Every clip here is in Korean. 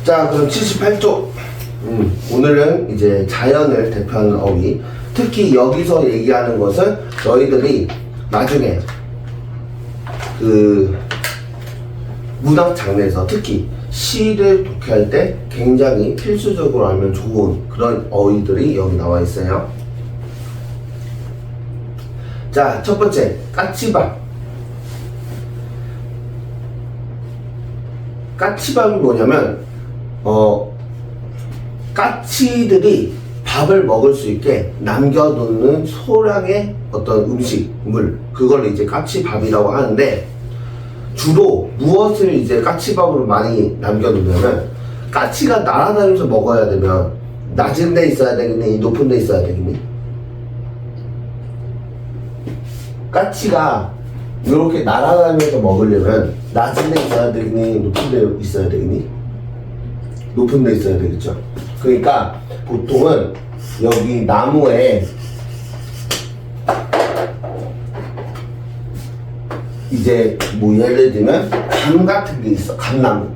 자, 그럼 78쪽. 오늘은 이제 자연을 대표하는 어휘. 특히 여기서 얘기하는 것은 너희들이 나중에 그 문학 장르에서 특히 시를 독해할 때 굉장히 필수적으로 알면 좋은 그런 어휘들이 여기 나와 있어요. 자, 첫 번째, 까치밥. 까치밥이 뭐냐면, 까치들이 밥을 먹을 수 있게 남겨두는 소량의 어떤 음식물, 그걸 이제 까치밥이라고 하는데, 주로 무엇을 이제 까치밥으로 많이 남겨두냐면, 까치가 날아다니면서 먹어야 되면 낮은 데 있어야 되겠니? 높은 데 있어야 되겠니? 까치가 이렇게 날아다니면서 먹으려면 낮은 데 있어야 되겠니? 높은 데 있어야 되겠니? 높은 데 있어야 되겠죠. 그러니까 보통은 여기 나무에 이제 뭐 예를 들면 감 같은 게 있어. 감나무.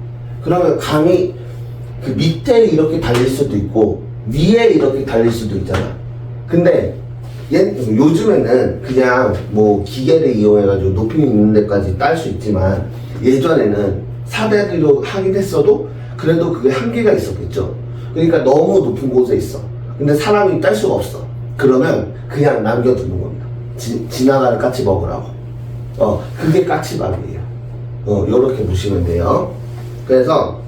그러면 감이 그 밑에 이렇게 달릴 수도 있고 위에 이렇게 달릴 수도 있잖아. 근데 요즘에는 그냥 뭐 기계를 이용해가지고 높이 있는 데까지 딸 수 있지만 예전에는 사대로 하긴 했어도 그래도 그게 한계가 있었겠죠. 그러니까 너무 높은 곳에 있어. 근데 사람이 딸 수가 없어. 그러면 그냥 남겨두는 겁니다. 지나가는 까치 먹으라고. 그게 까치밥이에요. 요렇게 보시면 돼요. 그래서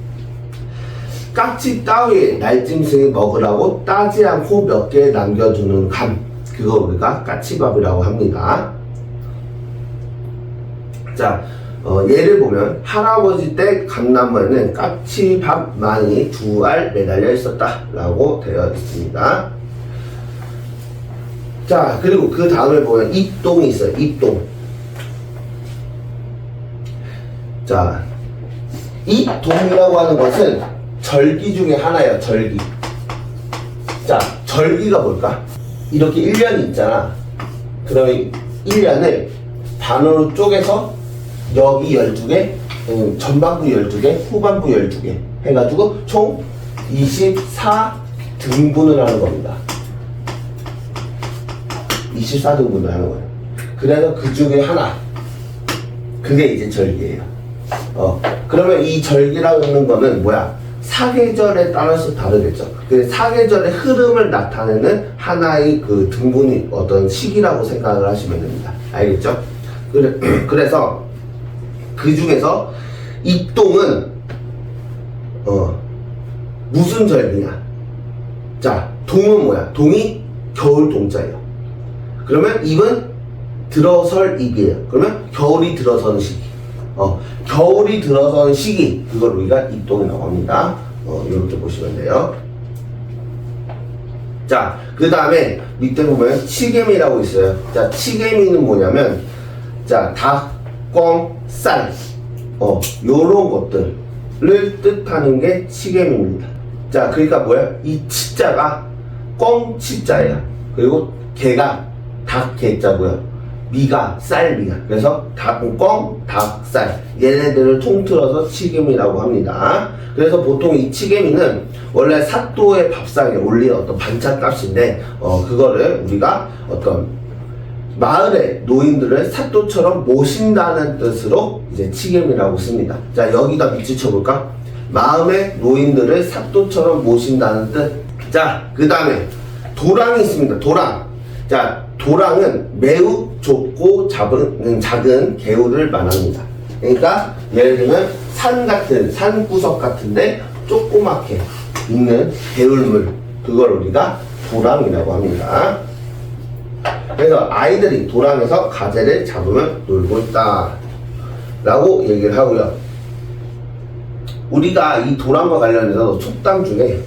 까치 따위의 날짐승이 먹으라고 따지 않고 몇 개 남겨두는 감, 그거 우리가 까치밥이라고 합니다. 자, 예를 보면 할아버지 댁 감나무에는 까치밥만이 2알 매달려 있었다 라고 되어 있습니다. 자, 그리고 그 다음에 보면 입동이 있어요. 입동. 자, 입동이라고 하는 것은 절기 중에 하나예요. 절기. 자, 절기가 뭘까? 이렇게 1년이 있잖아. 그러면 1년을 반으로 쪼개서 여기 12개, 전반부 12개, 후반부 12개 해가지고 총 24등분을 하는 겁니다. 24등분을 하는 거예요. 그래서 그 중에 하나, 그게 이제 절기예요. 그러면 이 절기라는 거는 뭐야? 사계절에 따라서 다르겠죠. 그 사계절의 흐름을 나타내는 하나의 그 등분이 어떤 시기라고 생각을 하시면 됩니다. 알겠죠? 그래서 그 중에서 입동은 무슨 절기냐? 자, 동은 뭐야? 동이 겨울 동자예요. 그러면 입은 들어설 입이에요. 그러면 겨울이 들어서는 시기. 겨울이 들어서는 시기, 그걸 우리가 입동이라고 합니다. 이렇게 보시면 돼요. 자, 그 다음에 밑에 보면 치개미라고 있어요. 자, 치개미는 뭐냐면, 자, 닭, 꿩, 쌀, 요런 것들을 뜻하는 게 치개미입니다. 자, 그러니까 뭐야? 이 치자가 꿩 치자예요. 그리고 개가 닭 개자고요. 미가 쌀미야. 그래서 닭꽁, 닭쌀, 얘네들을 통틀어서 치개미라고 합니다. 그래서 보통 이 치개미는 원래 사또의 밥상에 올린 어떤 반찬값인데 그거를 우리가 어떤 마을의 노인들을 사또처럼 모신다는 뜻으로 이제 치개미라고 씁니다. 자, 여기다 밑줄 쳐볼까? 마음의 노인들을 사또처럼 모신다는 뜻. 자, 그 다음에 도랑이 있습니다. 도랑. 자, 도랑은 매우 좁고 작은 개울을 말합니다. 그러니까 예를 들면 산 구석 같은데 조그맣게 있는 개울물, 그걸 우리가 도랑이라고 합니다. 그래서 아이들이 도랑에서 가재를 잡으면 놀고 있다 라고 얘기를 하고요. 우리가 이 도랑과 관련해서 속담 중에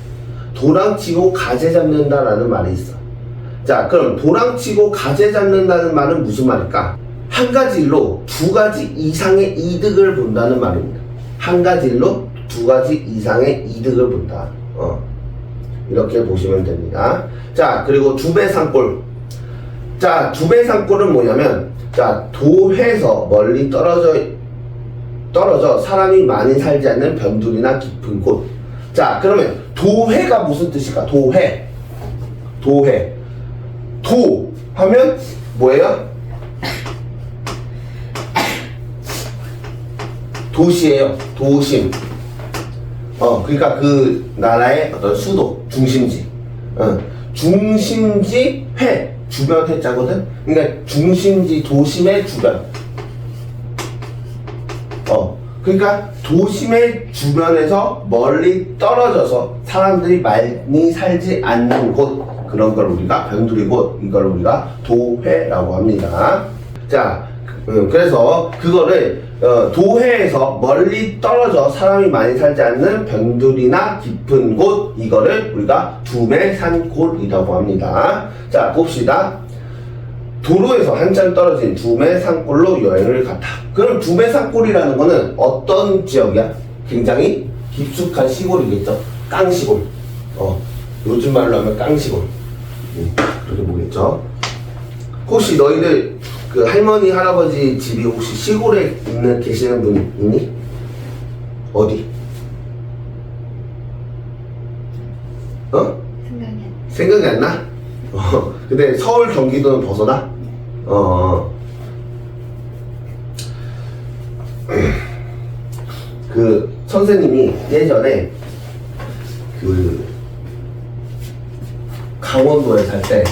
도랑치고 가재 잡는다라는 말이 있어. 자, 그럼 도랑치고 가재 잡는다는 말은 무슨 말일까? 한 가지 일로 2가지 이상의 이득을 본다는 말입니다. 한 가지 일로 2가지 이상의 이득을 본다. 이렇게 보시면 됩니다. 자, 그리고 두배산골. 자, 두배산골은 뭐냐면, 자, 도에서 멀리 떨어져 사람이 많이 살지 않는 변두리나 깊은 곳, 자, 그러면 도회가 무슨 뜻일까? 도회. 도회. 도 하면 뭐예요? 도시예요. 도심. 그러니까 그 나라의 어떤 수도, 중심지. 중심지 회, 주변 회자거든? 그러니까 중심지 도심의 주변. 그러니까 도심의 주변에서 멀리 떨어져서 사람들이 많이 살지 않는 곳, 그런 걸 우리가 변두리 곳, 이걸 우리가 도회라고 합니다. 자, 그래서 그거를 도회에서 멀리 떨어져 사람이 많이 살지 않는 변두리나 깊은 곳, 이거를 우리가 두매산골이라고 합니다. 자, 봅시다. 도로에서 한참 떨어진 두매산골로 여행을 갔다. 그럼 두매산골이라는 거는 어떤 지역이야? 굉장히 깊숙한 시골이겠죠. 깡시골. 요즘 말로 하면 깡시골. 그렇게 보겠죠. 혹시 너희들 그 할머니 할아버지 집이 혹시 시골에 계시는 분 있니? 어디? 생각이 안 나? 근데 서울 경기도는 벗어나? 그 선생님이 예전에 그 강원도에 살 때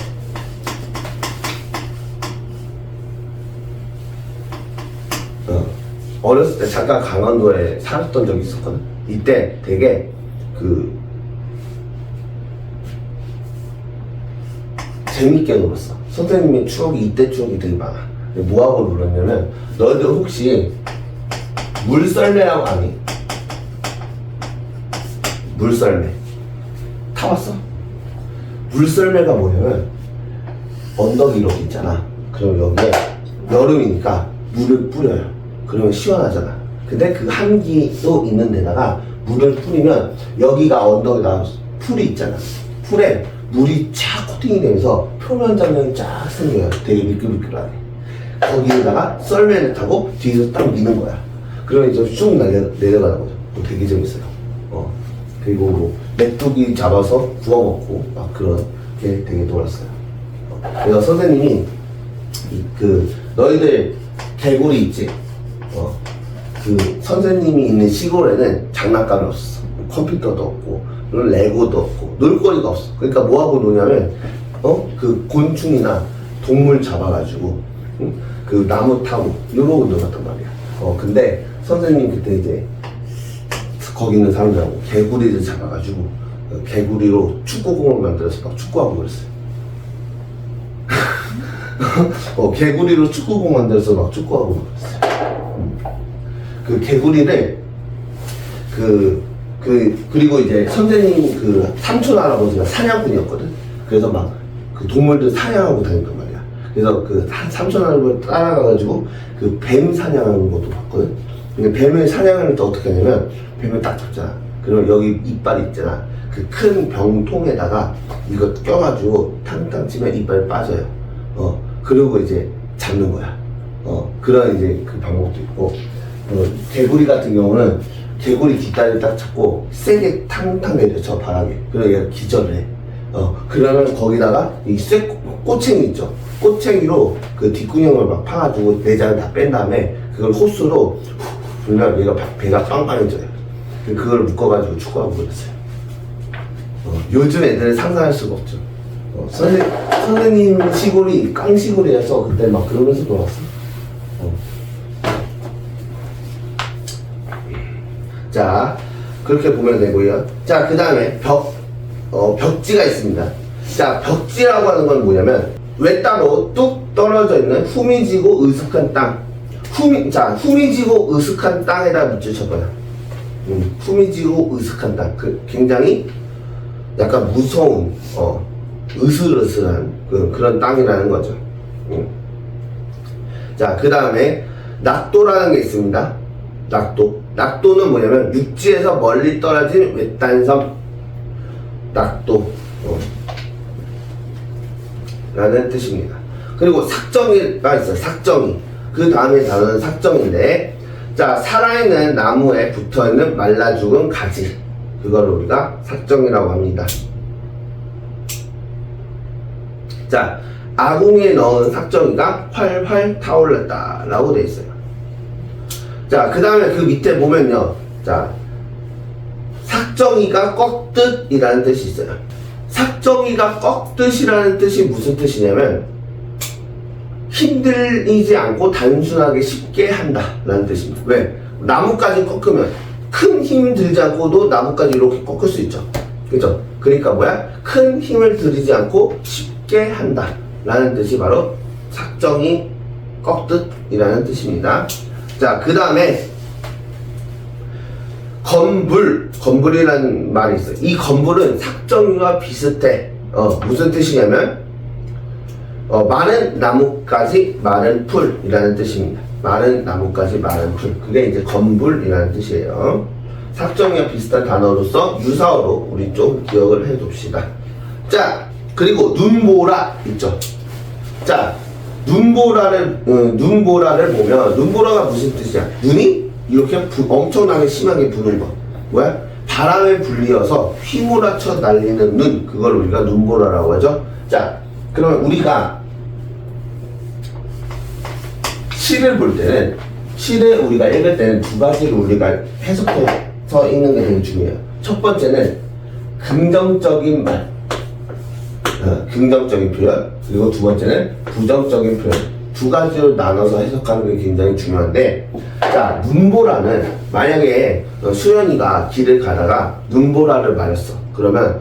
어렸을 때 잠깐 강원도에 살았던 적이 있었거든. 이때 되게 그 재밌게 놀았어. 선생님의 추억이, 이때 추억이 되게 많아. 뭐하고 놀았냐면, 너희들 혹시 물썰매라고 아니? 물썰매 타봤어? 물썰매가 뭐냐면 언덕이 이렇게 있잖아. 그럼 여기에 여름이니까 물을 뿌려요. 그러면 시원하잖아. 근데 그 한기도 있는 데다가 물을 뿌리면 여기가 언덕에다 풀이 있잖아. 풀에 물이 쫙 코팅이 되면서 표면 장면이 쫙 생겨요. 되게 미끌미끌하네. 거기에다가 썰매를 타고 뒤에서 딱 미는 거야. 그러면 이제 쭉 내려가는 거죠. 되게 재밌어요. 그리고 뭐 메뚜기 잡아서 구워 먹고 막 그런 게 되게 놀았어요. 그래서 선생님이 그 너희들 개구리 있지? 그 선생님이 있는 시골에는 장난감이 없었어. 컴퓨터도 없고 레고도 없고 놀거리가 없어. 그러니까 뭐하고 노냐면 그 곤충이나 동물 잡아가지고 그 나무 타고 이러고 놀았단 말이야. 근데 선생님 그때 이제 거기 있는 사람들하고 개구리를 잡아가지고 개구리로 축구공을 만들어서 막 축구하고 그랬어요. 개구리로 축구공 만들어서 막 축구하고 그랬어요. 그 개구리를 그리고 이제 선생님 그 삼촌 할아버지가 사냥꾼이었거든. 그래서 막 그 동물들 사냥하고 다녔단 말이야. 그래서 그 삼촌 할아버지 따라가가지고 그 뱀 사냥하는 것도 봤거든. 근데 뱀을 사냥하는 때 어떻게 하냐면 뱀을 딱 잡잖아. 그러면 여기 이빨 있잖아. 그 큰 병통에다가 이거 껴가지고 탕탕 치면 이빨 빠져요. 그리고 이제 잡는 거야. 그런 이제 그 방법도 있고. 개구리 같은 경우는 개구리 뒷다리를 딱 잡고 세게 탕탕 내려쳐 바닥에. 그래서 얘가 기절을 해. 그러면 거기다가 이 꼬챙이 있죠. 꼬챙이로 그 뒷구녕을 막 파가지고 내장을 다 뺀 다음에 그걸 호스로 훅 불면 얘가 배가 빵빵해져요. 그걸 묶어가지고 축구하고 그랬어요. 요즘 애들은 상상할 수가 없죠. 선생님 시골이 깡시골이어서 그때 막 그러면서 놀았어. 자, 그렇게 보면 되고요. 자, 그 다음에 벽지가 있습니다. 자, 벽지라고 하는 건 뭐냐면 외따로 뚝 떨어져 있는 후미지고 으슥한 땅. 후미지고 으슥한 땅에다 묻혀줘봐요. 후미지고 으슥한 땅. 굉장히 약간 무서운, 으슬으슬한 그런 땅이라는 거죠. 자, 그 다음에 낙도라는 게 있습니다. 낙도는 뭐냐면 육지에서 멀리 떨어진 외딴섬. 낙도 라는 뜻입니다. 그리고 삭정이가 있어요. 삭정이. 그 다음에 단어는 삭정인데, 자, 살아있는 나무에 붙어있는 말라 죽은 가지. 그걸 우리가 삭정이라고 합니다. 자, 아궁이에 넣은 삭정이가 활활 타올랐다 라고 되어 있어요. 자, 그 다음에 그 밑에 보면요, 자, 삭정이가 꺾듯이라는 뜻이 있어요. 삭정이가 꺾듯이라는 뜻이 무슨 뜻이냐면 힘들이지 않고 단순하게 쉽게 한다 라는 뜻입니다. 왜? 나무까지 꺾으면 큰 힘 들지 않고도 나무까지 이렇게 꺾을 수 있죠. 그죠? 그러니까 뭐야? 큰 힘을 들이지 않고 쉽게 한다 라는 뜻이 바로 삭정이 꺾듯이라는 뜻입니다. 자, 그 다음에 건불이라는 말이 있어요. 이 건불은 삭정이와 비슷해. 무슨 뜻이냐면 마른 나뭇가지 마른 풀이라는 뜻입니다. 마른 나뭇가지 마른 풀, 그게 이제 건불이라는 뜻이에요. 삭정이와 비슷한 단어로서 유사어로 우리 좀 기억을 해 둡시다. 자, 그리고 눈보라 있죠. 자, 눈보라를 보면 눈보라가 무슨 뜻이야? 눈이 이렇게 엄청나게 심하게 부는 거. 뭐야? 바람에 불리어서 휘몰아쳐 날리는 눈, 그걸 우리가 눈보라라고 하죠. 자, 그러면 우리가 시를 볼 때는, 시를 우리가 읽을 때는 두 가지를 우리가 해석해서 읽는 게 되게 중요해요. 첫 번째는 긍정적인 말, 긍정적인 표현, 그리고 두 번째는 부정적인 표현. 두 가지로 나눠서 해석하는 게 굉장히 중요한데, 자, 눈보라는 만약에 수연이가 길을 가다가 눈보라를 맞았어. 그러면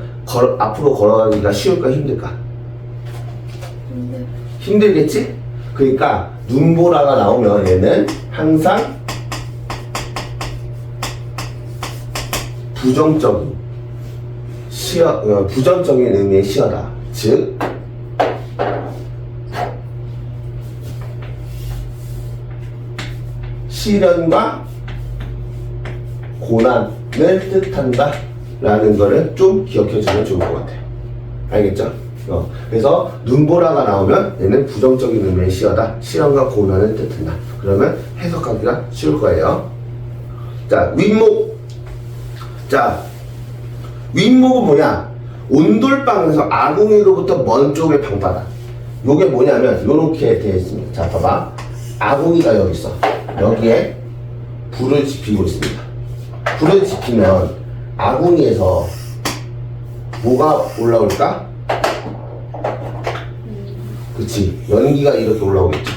앞으로 걸어가기가 쉬울까 힘들까? 힘들겠지? 그러니까 눈보라가 나오면 얘는 항상 부정적인 의미의 시어다. 즉 시련과 고난을 뜻한다 라는 거를 좀 기억해 주면 좋을 것 같아요. 알겠죠? 그래서 눈보라가 나오면 얘는 부정적인 의미의 시어다. 시련과 고난을 뜻한다. 그러면 해석하기가 쉬울 거예요. 자, 윗목. 자, 윗목은 뭐냐? 온돌방에서 아궁이로부터 먼 쪽의 방바닥. 요게 뭐냐면 요렇게 되어 있습니다. 자, 봐봐. 아궁이가 여기 있어. 여기에 불을 지피고 있습니다. 불을 지피면 아궁이에서 뭐가 올라올까? 그치, 연기가 이렇게 올라오겠죠.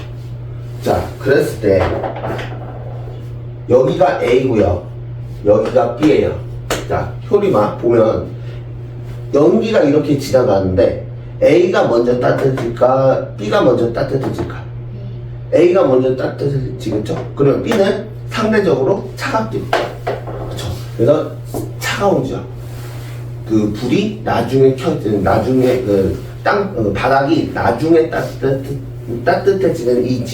자, 그랬을 때 여기가 A고요, 여기가 B예요. 자, 효리마 보면 연기가 이렇게 지나가는데 A가 먼저 따뜻해질까, B가 먼저 따뜻해질까? A가 먼저 따뜻해지겠죠? 그러면 B는 상대적으로 차갑게, 그쵸? 그래서 차가워지죠. 그 불이 나중에 나중에 바닥이 나중에 따뜻해지는 이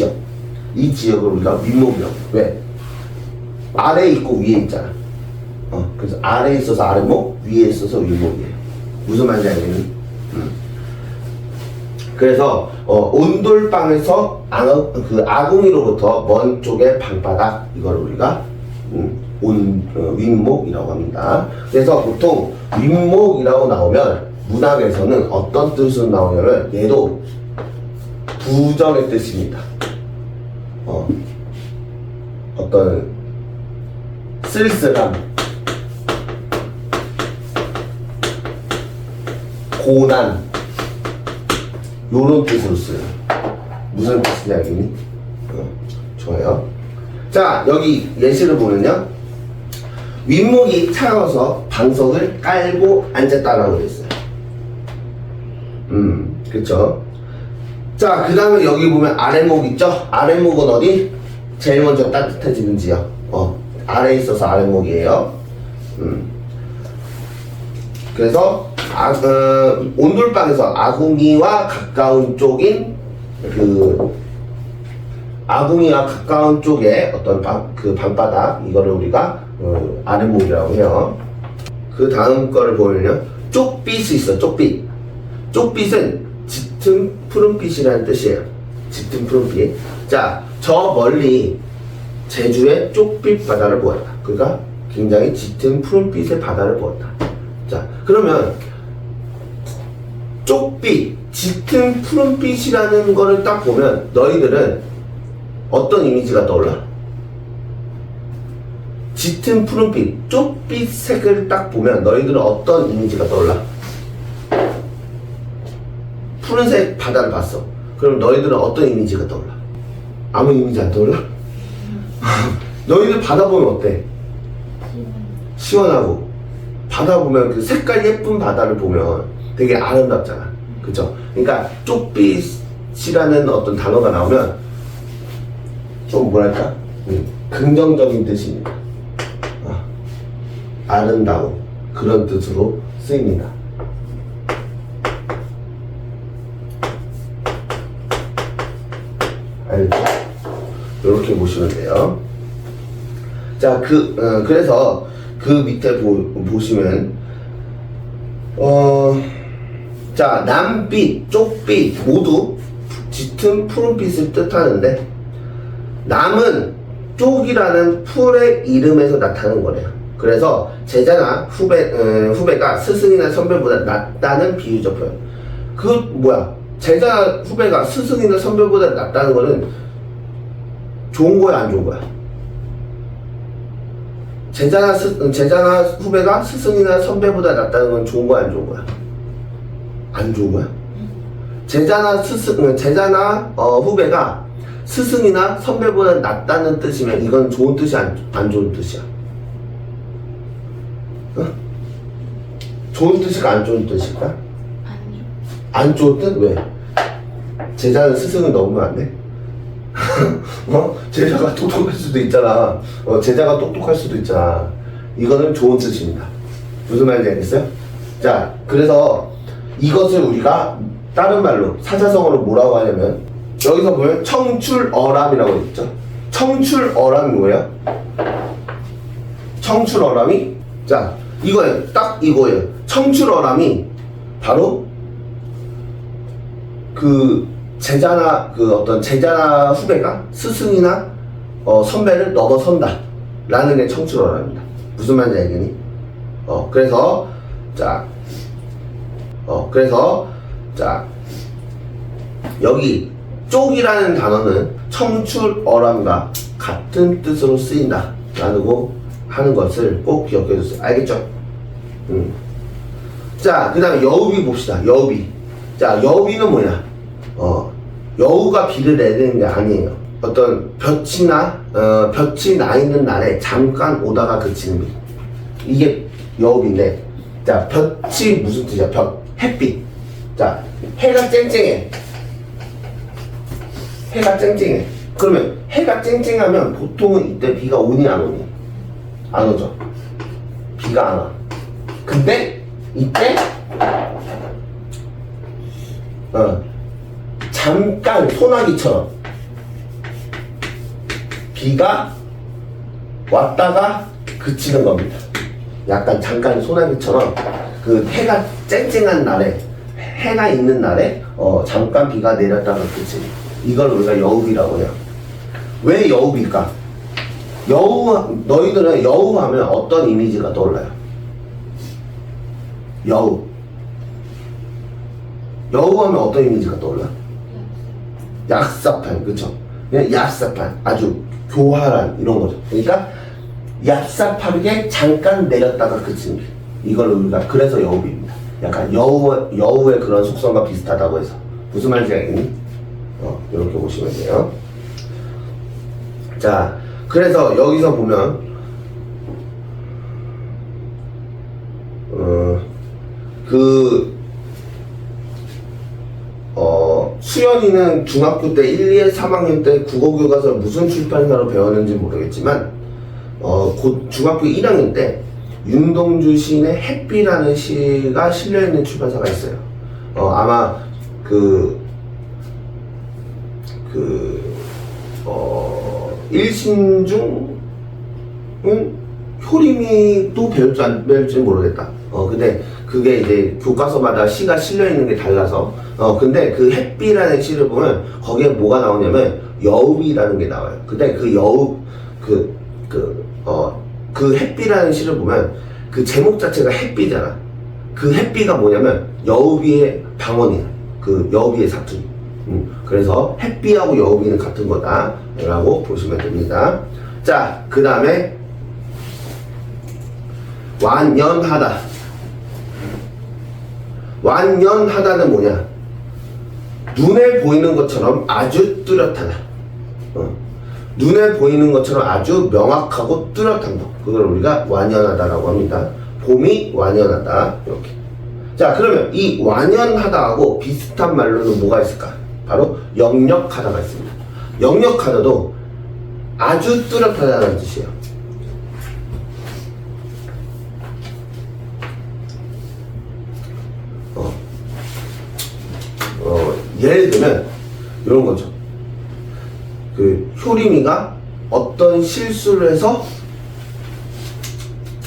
지역을 우리가 윗목이라고. 왜? 아래에 있고 위에 있잖아. 그래서 아래에 있어서 아래목, 위에 있어서 윗목이에요. 무슨 말인지 알겠니? 그래서 온돌방에서 그 아궁이로부터 먼 쪽의 방바닥, 이걸 우리가 윗목이라고 합니다. 그래서 보통 윗목이라고 나오면 문학에서는 어떤 뜻으로 나오냐면 얘도 부정의 뜻입니다. 어떤 쓸쓸함, 고난, 요런 뜻으로 써요. 무슨 뜻인지 알겠니? 좋아요. 자, 여기 예시를 보면요, 윗목이 차가워서 방석을 깔고 앉았다라고 했어요. 그쵸? 자, 그 다음에 여기 보면 아래목 있죠? 아래목은 어디? 제일 먼저 따뜻해지는 지역. 아래에 있어서 아래목이에요. 그래서 온돌방에서 아궁이와 가까운 쪽인 아궁이와 가까운 쪽에 어떤 그 방바닥, 이거를 우리가 아랫목이라고 해요. 그 다음 거를 보면요, 쪽빛이 있어. 쪽빛은 짙은 푸른빛이라는 뜻이에요. 짙은 푸른빛. 자, 저 멀리 제주의 쪽빛 바다를 보았다. 그러니까 굉장히 짙은 푸른빛의 바다를 보았다. 자, 그러면 쪽빛, 짙은 푸른빛이라는 거를 딱 보면 너희들은 어떤 이미지가 떠올라? 짙은 푸른빛, 쪽빛 색을 딱 보면 너희들은 어떤 이미지가 떠올라? 푸른색 바다를 봤어. 그럼 너희들은 어떤 이미지가 떠올라? 아무 이미지 안 떠올라? 너희들 바다 보면 어때? 시원하고. 바다 보면 그 색깔 예쁜 바다를 보면 되게 아름답잖아. 그쵸? 그러니까 쪽빛이라는 어떤 단어가 나오면 좀 뭐랄까? 긍정적인 뜻입니다. 아름다운 그런 뜻으로 쓰입니다. 알죠? 이렇게 보시면 돼요. 자, 그래서 그 밑에 보시면 자, 남빛, 쪽빛 모두 짙은 푸른빛을 뜻하는데 남은 쪽이라는 풀의 이름에서 나타나는 거래요. 그래서 제자나 후배가 스승이나 선배보다 낫다는 비유적 표현. 그 뭐야? 제자나 후배가 스승이나 선배보다 낫다는 거는 좋은 거야, 안 좋은 거야? 제자나 후배가 스승이나 선배보다 낫다는 건 좋은 거야, 안 좋은 거야? 안 좋은 거야? 제자나 후배가 스승이나 선배보다 낫다는 뜻이면 이건 좋은 뜻이 안 좋은 뜻이야? 어? 좋은 뜻일까 안 좋은 뜻일까? 안 좋은 뜻? 왜? 제자는 스승을 너무 안 돼? 제자가 똑똑할 수도 있잖아. 제자가 똑똑할 수도 있잖아. 이거는 좋은 뜻입니다. 무슨 말인지 알겠어요? 자, 그래서 이것을 우리가 다른 말로 사자성어로 뭐라고 하냐면 여기서 보면 청출어람이라고 있죠. 청출어람이 뭐예요? 청출어람이 자 이거예요. 딱 이거예요. 청출어람이 바로 그 제자나 어떤 제자나 후배가 스승이나 선배를 넘어선다 라는 게 청출어람입니다. 무슨 말인지 알겠니? 그래서 여기 쪽이라는 단어는 청출어람과 같은 뜻으로 쓰인다 라고 하는 것을 꼭 기억해 주세요. 알겠죠? 자, 그 다음에 여우비 봅시다. 여우비. 자, 여우비는 뭐냐? 여우가 비를 내리는 게 아니에요. 어떤 볕이 나 있는 날에 잠깐 오다가 그치는 비. 이게 여우비인데, 자, 볕이 무슨 뜻이야? 햇빛. 자, 해가 쨍쨍해. 해가 쨍쨍해. 그러면 해가 쨍쨍하면 보통은 이때 비가 오니 안 오니? 안 오죠. 비가 안 와. 근데 이때 잠깐 소나기처럼 비가 왔다가 그치는 겁니다. 약간 잠깐 소나기처럼 그 해가 쨍쨍한 날에 해가 있는 날에 잠깐 비가 내렸다가 그치는 이걸 우리가 여우비라고 해요. 왜 여우비일까? 너희들은 여우 하면 어떤 이미지가 떠올라요? 여우 하면 어떤 이미지가 떠올라? 얍삽한, 그쵸? 그냥 얍삽한, 아주 교활한 이런 거죠. 그러니까 얍삽하게 잠깐 내렸다가 그치는 길. 이걸 우리가 그래서 여우비입니다. 약간 여우의 그런 속성과 비슷하다고 해서 무슨 말인지 알겠니? 이렇게 보시면 돼요. 자, 그래서 여기서 보면 수연이는 중학교 때 1, 2, 3학년 때 국어교과서를 무슨 출판사로 배웠는지 모르겠지만 곧 중학교 1학년 때 윤동주 시인의 햇비라는 시가 실려있는 출판사가 있어요. 아마 일신중은 효림이 또 배울지 안 배울지 모르겠다. 근데 그게 이제 교과서마다 시가 실려있는 게 달라서 근데 그 햇비라는 시를 보면 거기에 뭐가 나오냐면 여우비라는 게 나와요. 근데 그 여우 그 햇비라는 시를 보면 그 제목 자체가 햇비잖아. 그 햇비가 뭐냐면 여우비의 방언이야. 그 여우비의 사투리. 그래서 햇비하고 여우비는 같은 거다 라고 보시면 됩니다. 자, 그 다음에 완연하다. 완연하다는 뭐냐? 눈에 보이는 것처럼 아주 뚜렷하다. 눈에 보이는 것처럼 아주 명확하고 뚜렷한 것. 그걸 우리가 완연하다라고 합니다. 봄이 완연하다. 이렇게. 자, 그러면 이 완연하다하고 비슷한 말로는 뭐가 있을까? 바로 역력하다가 있습니다. 역력하다도 아주 뚜렷하다는 뜻이에요. 예를 들면 이런 거죠. 그 효림이가 어떤 실수를 해서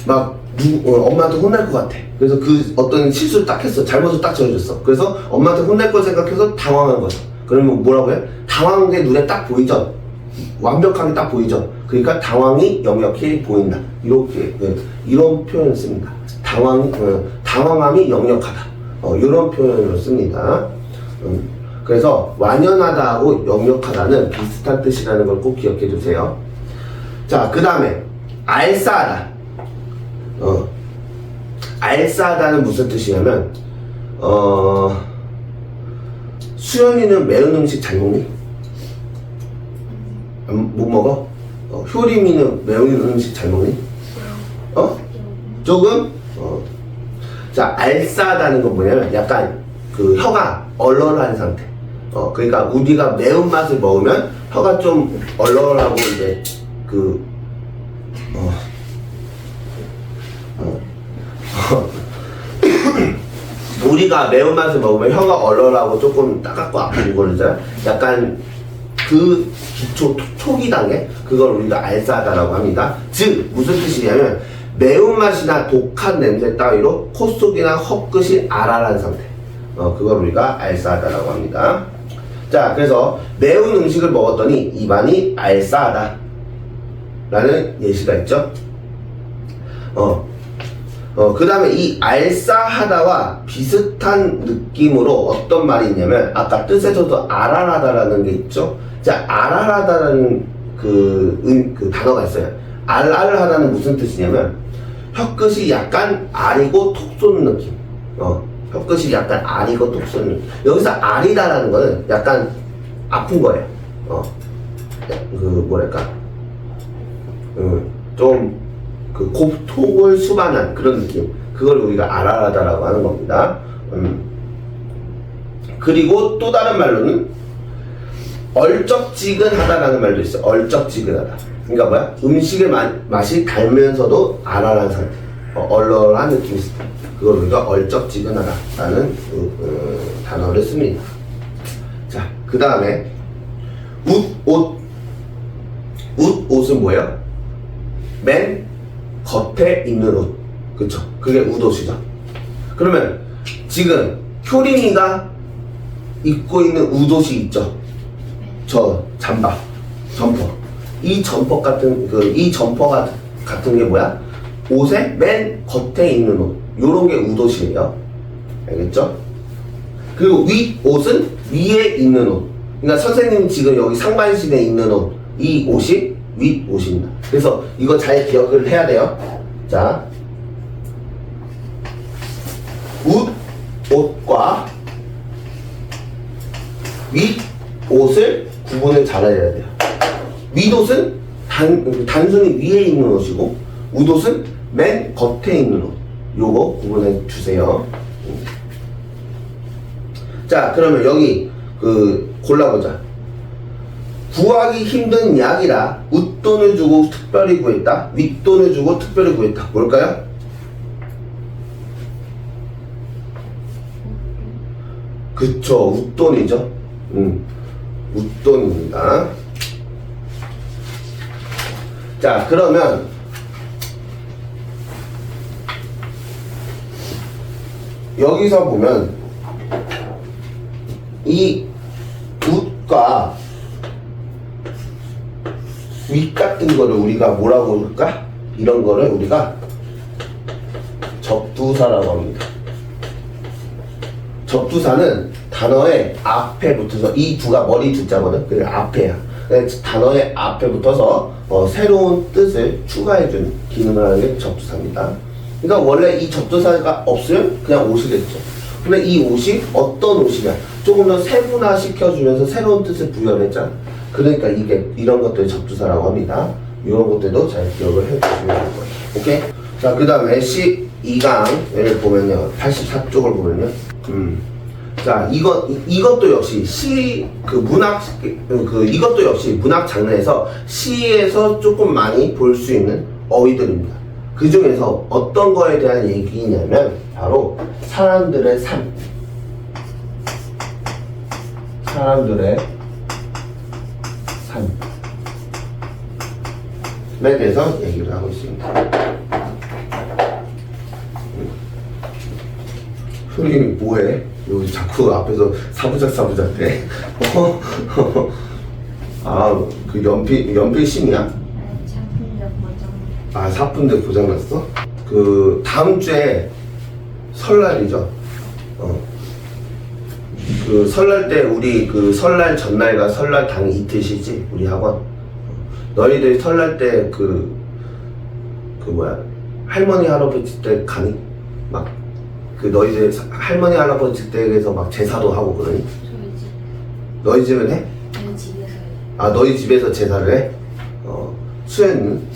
막 엄마한테 혼날 것 같아. 그래서 그 어떤 실수를 딱 했어. 잘못을 딱 저질렀어. 그래서 엄마한테 혼날 거 생각해서 당황한 거죠. 그러면 뭐라고 해? 당황한 게 눈에 딱 보이죠? 완벽하게 딱 보이죠? 그러니까 당황이 역력히 보인다. 이렇게 이런 표현을 씁니다. 당황함이 역력하다. 이런 표현을 씁니다. 그래서 완연하다하고 역력하다는 비슷한 뜻이라는 걸 꼭 기억해 주세요. 자, 그 다음에 알싸하다. 알싸하다는 무슨 뜻이냐면 수연이는 매운 음식 잘 먹니? 못 먹어? 효림이는 매운 음식 잘 먹니? 조금? 자, 알싸하다는 건 뭐냐면 약간 그 혀가 얼얼한 상태. 그러니까 우리가 매운맛을 먹으면 혀가 좀 얼얼하고 이제 우리가 매운맛을 먹으면 혀가 얼얼하고 조금 따갑고 아픈 거잖아. 약간 그 기초 초기 단계, 그걸 우리가 알싸하다라고 합니다. 즉 무슨 뜻이냐면 매운맛이나 독한 냄새 따위로 코 속이나 헛끝이 알알한 상태. 그걸 우리가 알싸하다라고 합니다. 자, 그래서 매운 음식을 먹었더니 입안이 알싸하다 라는 예시가 있죠. 그 다음에 이 알싸하다와 비슷한 느낌으로 어떤 말이 있냐면 아까 뜻에서도 알알하다라는 게 있죠. 자, 알알하다라는 그 단어가 있어요. 알알하다는 무슨 뜻이냐면 혀끝이 약간 아리고 톡 쏘는 느낌. 혀끝이 약간 아리고 톡 쏘는 느낌. 여기서 아리다라는 거는 약간 아픈 거예요. 뭐랄까 좀 톡을 수반한 그런 느낌. 그걸 우리가 알알하다라고 하는 겁니다. 그리고 또 다른 말로는 얼쩍지근하다라는 말도 있어요. 얼쩍지근하다. 그러니까 뭐야? 음식의 맛이 달면서도 알알한 상태. 얼얼한 느낌이 있을 때. 그걸 우리가 얼쩍지근하다라는 단어를 씁니다. 자, 그 다음에 웃옷은 뭐예요? 맨 겉에 입는 옷. 그쵸? 그게 웃옷이죠. 그러면 지금 효린이가 입고 있는 웃옷이 있죠? 저 잠바, 점퍼. 이 점퍼 같은 이 점퍼 같은 게 뭐야? 옷의 맨 겉에 입는 옷. 요런 게 웃옷이에요. 알겠죠? 그리고 윗옷은 위에 입는 옷. 그러니까 선생님 지금 여기 상반신에 입는 옷. 이 옷이 윗옷입니다. 그래서 이거 잘 기억을 해야 돼요. 자, 웃옷과 윗옷을 구분을 잘 해야 돼요. 윗옷은 단순히 위에 입는 옷이고 웃옷은 맨 겉에 입는 옷. 요거 구분해 주세요. 자, 그러면 여기 골라보자. 구하기 힘든 약이라 웃돈을 주고 특별히 구했다. 윗돈을 주고 특별히 구했다. 뭘까요? 그쵸, 웃돈이죠. 웃돈입니다. 자, 그러면 여기서 보면 이 웃과 윗 같은 거를 우리가 뭐라고 할까? 이런 거를 우리가 접두사라고 합니다. 접두사는 단어의 앞에 붙어서 이 두가 머리 두자거든. 그래 앞에야. 단어의 앞에 붙어서 새로운 뜻을 추가해준 기능을 하는 게 접두사입니다. 그러니까 원래 이 접두사가 없으면 그냥 옷이겠죠. 근데 이 옷이 어떤 옷이냐? 조금 더 세분화 시켜주면서 새로운 뜻을 부여했잖아. 그러니까 이런 것들이 접두사라고 합니다. 이런 것들도 잘 기억을 해주시면 될 거예요. 오케이? 자, 그 다음에 12강을 보면요. 84쪽을 보면요. 자, 이것도 역시 이것도 역시 문학 장르에서 시에서 조금 많이 볼 수 있는 어휘들입니다. 그 중에서 어떤 거에 대한 얘기냐면, 바로 사람들의 삶. 사람들의 삶에 대해서 얘기를 하고 있습니다. 소리 뭐해? 여기 자꾸 앞에서 사부작 대. 아, 그 연필 심이야? 아, 사푼데 고장났어? 그 다음 주에 설날이죠. 그 설날 때 우리 그 설날 전날과 설날 당 이틀 쉬지 우리 학원. 너희들 설날 때 그 할머니 할아버지 때 가니? 막 그 너희들 할머니 할아버지 댁에서 막 제사도 하고 그러니? 저희 집. 너희 집은 해? 저희 집에서요. 아, 너희 집에서 제사를 해? 수현은?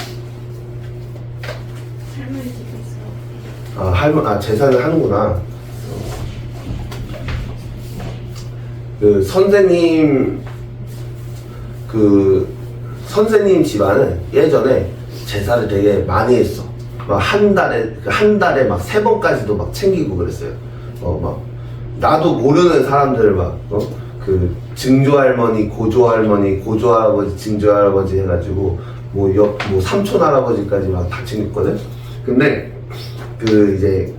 할머니 집에서. 제사를 하는구나. 그 선생님 집안은 예전에 제사를 되게 많이 했어. 막 한 달에 막 3번까지도 막 챙기고 그랬어요. 막 나도 모르는 사람들을 그 증조할머니, 고조할머니, 고조할아버지, 증조할아버지 해가지고 뭐 삼촌 할아버지까지 막 다 챙겼거든. 근데 그 이제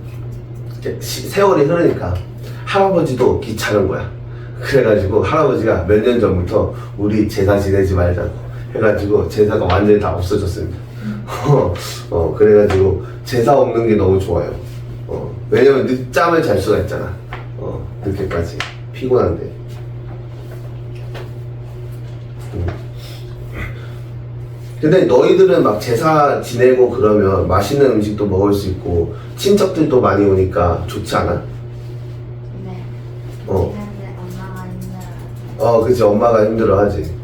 세월이 흐르니까 할아버지도 귀찮은 거야. 그래가지고 할아버지가 몇 년 전부터 우리 제사 지내지 말자고 해가지고 제사가 완전히 다 없어졌습니다. 그래가지고 제사 없는 게 너무 좋아요. 왜냐면 늦잠을 잘 수가 있잖아. 늦게까지 피곤한데. 근데 너희들은 막 제사 지내고 그러면 맛있는 음식도 먹을 수 있고 친척들도 많이 오니까 좋지 않아? 네. 근데 엄마가 힘들어. 그치, 엄마가 힘들어하지.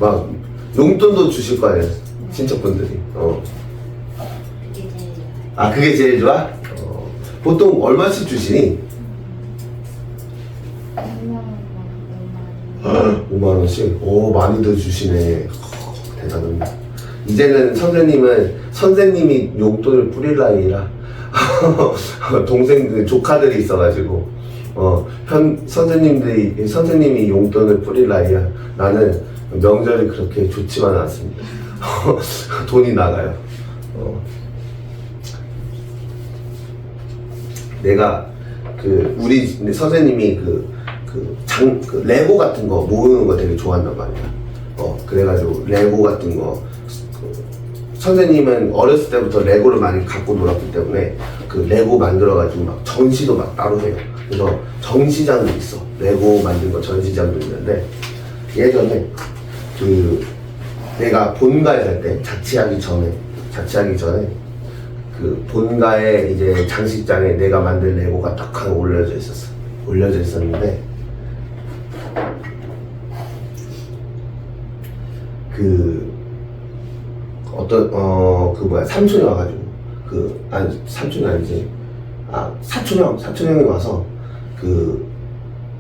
막 용돈도 주실 거 아니야, 친척분들이. 그게 제일 좋아요. 아, 그게 제일 좋아? 보통 얼마씩 주시니? 5만 원씩? 오, 많이들 주시네. 대단합니다. 이제는 선생님이 용돈을 뿌릴 나이라 조카들이 있어가지고 선생님이 용돈을 뿌릴 나이야. 나는 명절이 그렇게 좋지만은 않습니다. 돈이 나가요. 내가 우리 선생님이 레고 같은 거 모으는 거 되게 좋아한단 말이야. 그래가지고 레고 같은 거 선생님은 어렸을 때부터 레고를 많이 갖고 놀았기 때문에 그 레고 만들어가지고 막 전시도 막 따로 해요. 그래서 전시장도 있어. 레고 만든 거 전시장도 있는데, 예전에 내가 본가에 살 때 자취하기 전에 그 본가에 이제 장식장에 내가 만든 레고가 딱 하나 올려져 있었는데, 삼촌이 와가지고 삼촌이 아니지, 사촌형이 와서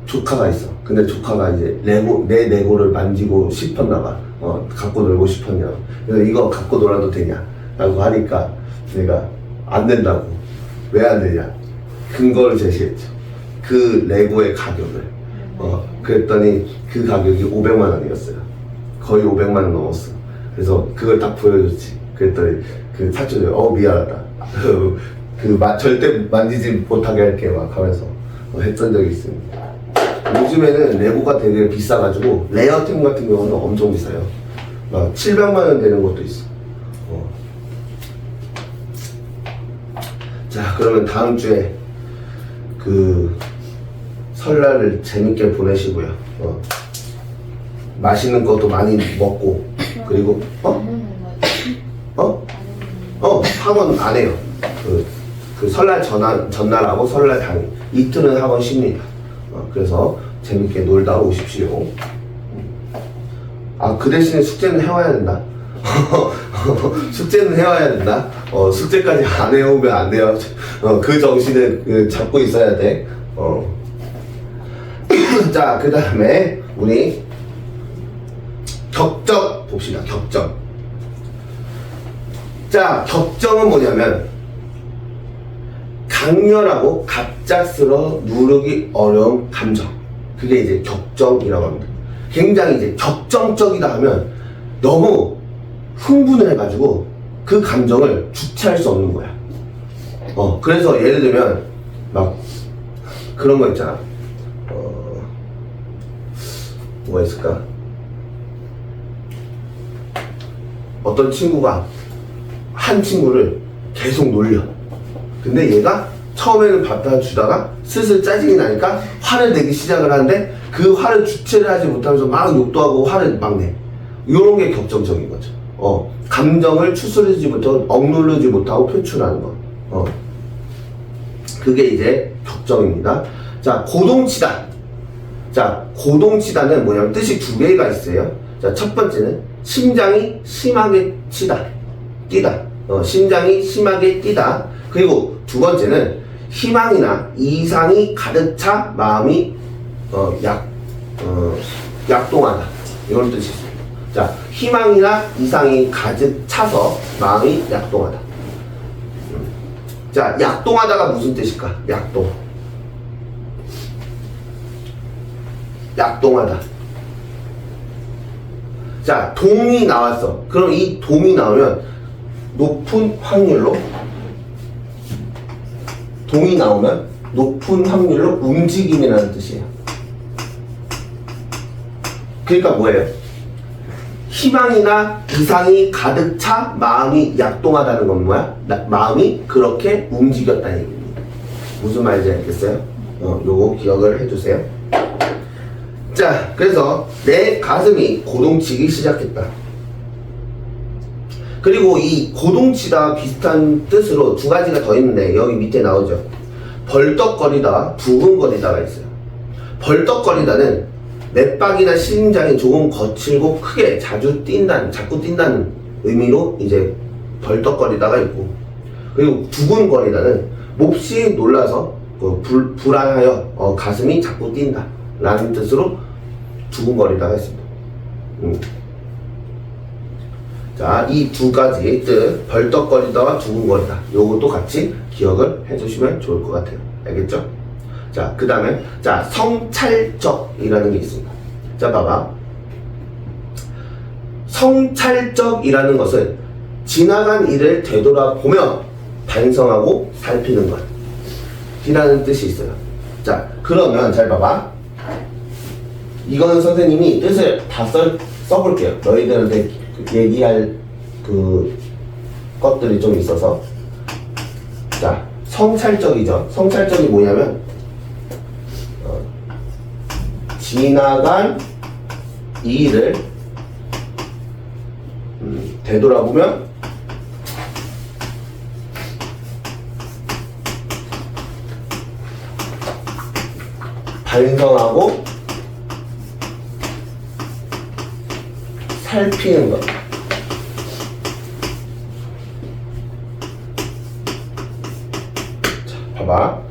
조카가 있어. 근데 조카가 이제 내 레고를 만지고 싶었나봐. 갖고 놀고 싶었냐. 그래서 이거 갖고 놀아도 되냐 라고 하니까 내가 안 된다고. 왜 안 되냐, 근거를 제시했죠. 그 레고의 가격을. 그랬더니 그 가격이 500만 원이었어요. 거의 500만 원 넘었어. 그래서 그걸 딱 보여줬지. 그랬더니 그 사촌이 미안하다. 절대 만지지 못하게 할게 막 하면서 했던 적이 있습니다. 요즘에는 레고가 되게 비싸가지고 레어템 같은 경우는 엄청 비싸요. 막 700만 원 되는 것도 있어. 자, 그러면 다음 주에 그 설날을 재밌게 보내시고요. 맛있는 것도 많이 먹고, 그리고 나는 뭐 학원 안 해요. 그 설날 전날하고 설날 당일 이틀은 학원 쉽니다. 그래서 재밌게 놀다 오십시오. 아, 그 대신에 숙제는 해와야 된다. 숙제는 해와야 된다. 숙제까지 안 해오면 안 돼요. 그 정신을 잡고 있어야 돼. 자, 그 다음에 우리 격정 봅시다. 격정. 자, 격정은 뭐냐면 강렬하고 갑작스러워 누르기 어려운 감정. 그게 이제 격정이라고 합니다. 굉장히 이제 격정적이다 하면 너무 흥분을 해가지고 그 감정을 주체할 수 없는 거야. 그래서 예를 들면 막 그런 거 있잖아. 뭐가 있을까? 어떤 친구가 한 친구를 계속 놀려. 근데 얘가 처음에는 받아주다가 슬슬 짜증이 나니까 화를 내기 시작을 하는데 그 화를 주체를 하지 못하면서 막 욕도 하고 화를 막 내. 요런 게 격정적인 거죠. 감정을 추스르지 못하고 억누르지 못하고 표출하는 거. 그게 이제 격정입니다. 자, 고동치단. 자, 고동치단은 뭐냐면 뜻이 두 개가 있어요. 자, 첫 번째는 심장이 심하게 뛰다. 심장이 심하게 뛰다. 그리고 두 번째는 희망이나 이상이 가득 차 마음이 약동하다. 이런 뜻이 있습니다. 자, 희망이나 이상이 가득 차서 마음이 약동하다. 자, 약동하다가 무슨 뜻일까? 약동하다. 자, 동이 나왔어. 그럼 이 동이 나오면 높은 확률로 움직임이라는 뜻이에요. 그러니까 뭐예요? 희망이나 이상이 가득 차 마음이 약동하다는 건 뭐야? 마음이 그렇게 움직였다는 얘기입니다. 무슨 말인지 알겠어요? 요거 기억을 해주세요. 자, 그래서 내 가슴이 고동치기 시작했다. 그리고 이 고동치다 비슷한 뜻으로 두 가지가 더 있는데 여기 밑에 나오죠. 벌떡거리다, 두근거리다가 있어요. 벌떡거리다는 맥박이나 심장이 조금 거칠고 크게 자꾸 뛴다는 의미로 이제 벌떡거리다가 있고, 그리고 두근거리다는 몹시 놀라서 불안하여 가슴이 자꾸 뛴다 라는 뜻으로 두근거리다가 있습니다. 자, 이 두 가지 뜻, 벌떡거리다와 두근거리다, 요것도 같이 기억을 해주시면 좋을 것 같아요. 알겠죠? 자, 그 다음에 자, 성찰적이라는 게 있습니다. 자, 봐봐. 성찰적이라는 것은 지나간 일을 되돌아보며 반성하고 살피는 것 이라는 뜻이 있어요. 자, 그러면 잘 봐봐. 이거는 선생님이 뜻을 다 써볼게요. 너희들한테 얘기할 그 것들이 좀 있어서. 자, 성찰적이죠. 성찰적이 뭐냐면 지나간 이 일을 되돌아보면 반성하고 살피는 것. 자, 봐봐.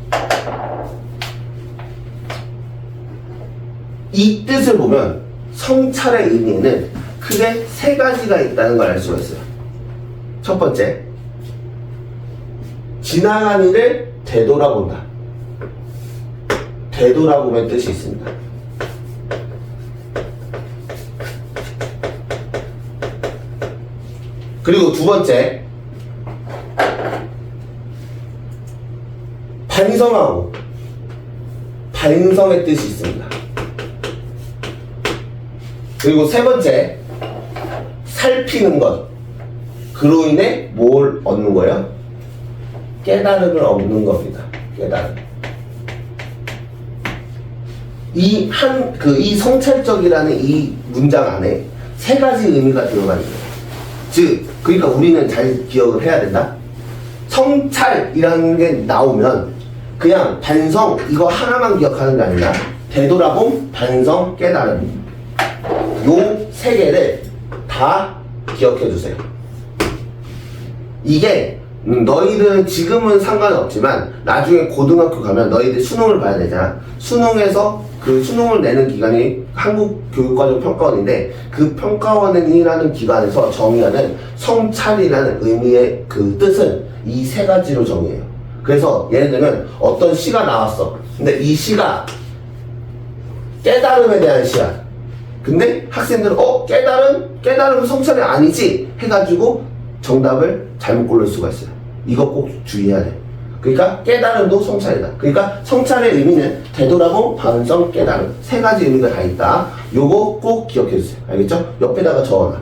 이 뜻을 보면 성찰의 의미는 크게 세 가지가 있다는 걸 알 수가 있어요. 첫 번째, 지나간 일을 되돌아본다. 되돌아보면 뜻이 있습니다. 그리고 두 번째, 반성하고, 반성의 뜻이 있습니다. 그리고 세 번째, 살피는 것. 그로 인해 뭘 얻는 거예요? 깨달음을 얻는 겁니다. 깨달음. 이 성찰적이라는 이 문장 안에 세 가지 의미가 들어가 있어요. 즉, 그러니까 우리는 잘 기억을 해야 된다. 성찰이라는 게 나오면 그냥 반성 이거 하나만 기억하는 게 아니라 되돌아봄, 반성, 깨달음 요 세 개를 다 기억해 주세요. 이게 너희들은 지금은 상관없지만 나중에 고등학교 가면 너희들 수능을 봐야 되잖아. 수능에서 그 수능을 내는 기관이 한국교육과정평가원인데 그 평가원이라는 기관에서 정의하는 성찰이라는 의미의 그 뜻은 이 세 가지로 정의해요. 그래서 예를 들면 어떤 시가 나왔어. 근데 이 시가 깨달음에 대한 시야. 근데 학생들은 깨달음 성찰이 아니지 해가지고 정답을 잘못 고를 수가 있어요. 이거 꼭 주의해야 돼. 그러니까 깨달음도 성찰이다. 그러니까 성찰의 의미는 되돌아봄, 반성, 깨달음 세 가지 의미가 다 있다. 요거 꼭 기억해 주세요. 알겠죠? 옆에다가 적어놔.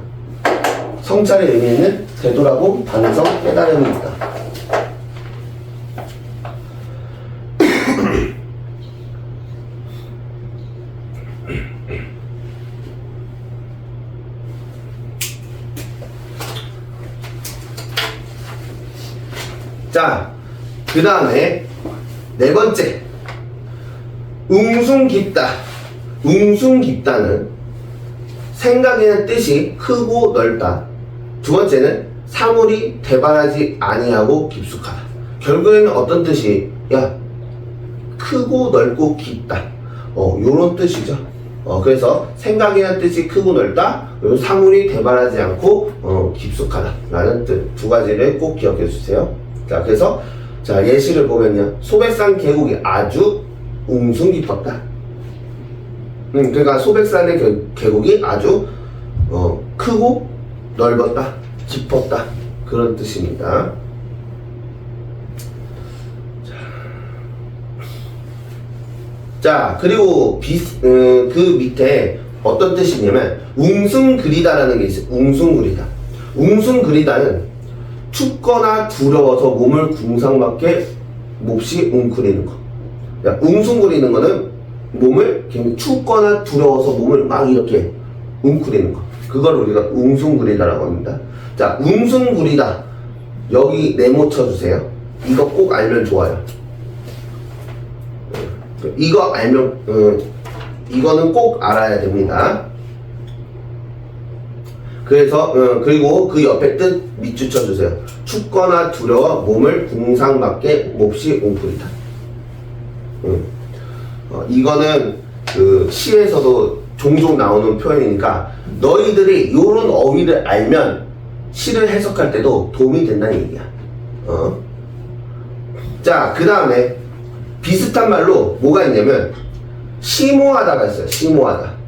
성찰의 의미는 되돌아봄, 반성, 깨달음이 있다. 자, 그 다음에 네 번째 웅숭깊다. 웅숭깊다는 생각이나 뜻이 크고 넓다. 두 번째는 사물이 대발하지 아니하고 깊숙하다. 결국에는 어떤 뜻이 크고 넓고 깊다. 요런 뜻이죠. 그래서 생각이나 뜻이 크고 넓다. 그리고 사물이 대발하지 않고 깊숙하다 라는 뜻 두 가지를 꼭 기억해 주세요. 자, 그래서 자, 예시를 보면요. 소백산 계곡이 아주 웅숭 깊었다. 그러니까 소백산의 계곡이 아주 크고 넓었다, 깊었다 그런 뜻입니다. 자, 그리고 그 밑에 어떤 뜻이냐면 웅숭그리다라는 게 있어요. 웅숭그리다. 웅숭그리다는 춥거나 두려워서 몸을 궁상맞게 몹시 웅크리는 거. 웅숭거리는 거는 몸을 굉장히 춥거나 두려워서 몸을 막 이렇게 웅크리는 거. 그걸 우리가 웅숭구리다라고 합니다. 자, 웅숭구리다. 여기 네모 쳐주세요. 이거 꼭 알면 좋아요. 이거 알면 이거는 꼭 알아야 됩니다. 그래서 그리고 그 옆에 뜻 밑줄 쳐주세요. 춥거나 두려워 몸을 궁상맞게 몹시 웅크리다. 이거는 그 시에서도 종종 나오는 표현이니까 너희들이 요런 어휘를 알면 시를 해석할 때도 도움이 된다는 얘기야. 자, 그 다음에 비슷한 말로 뭐가 있냐면 심오하다가 있어요. 심오하다.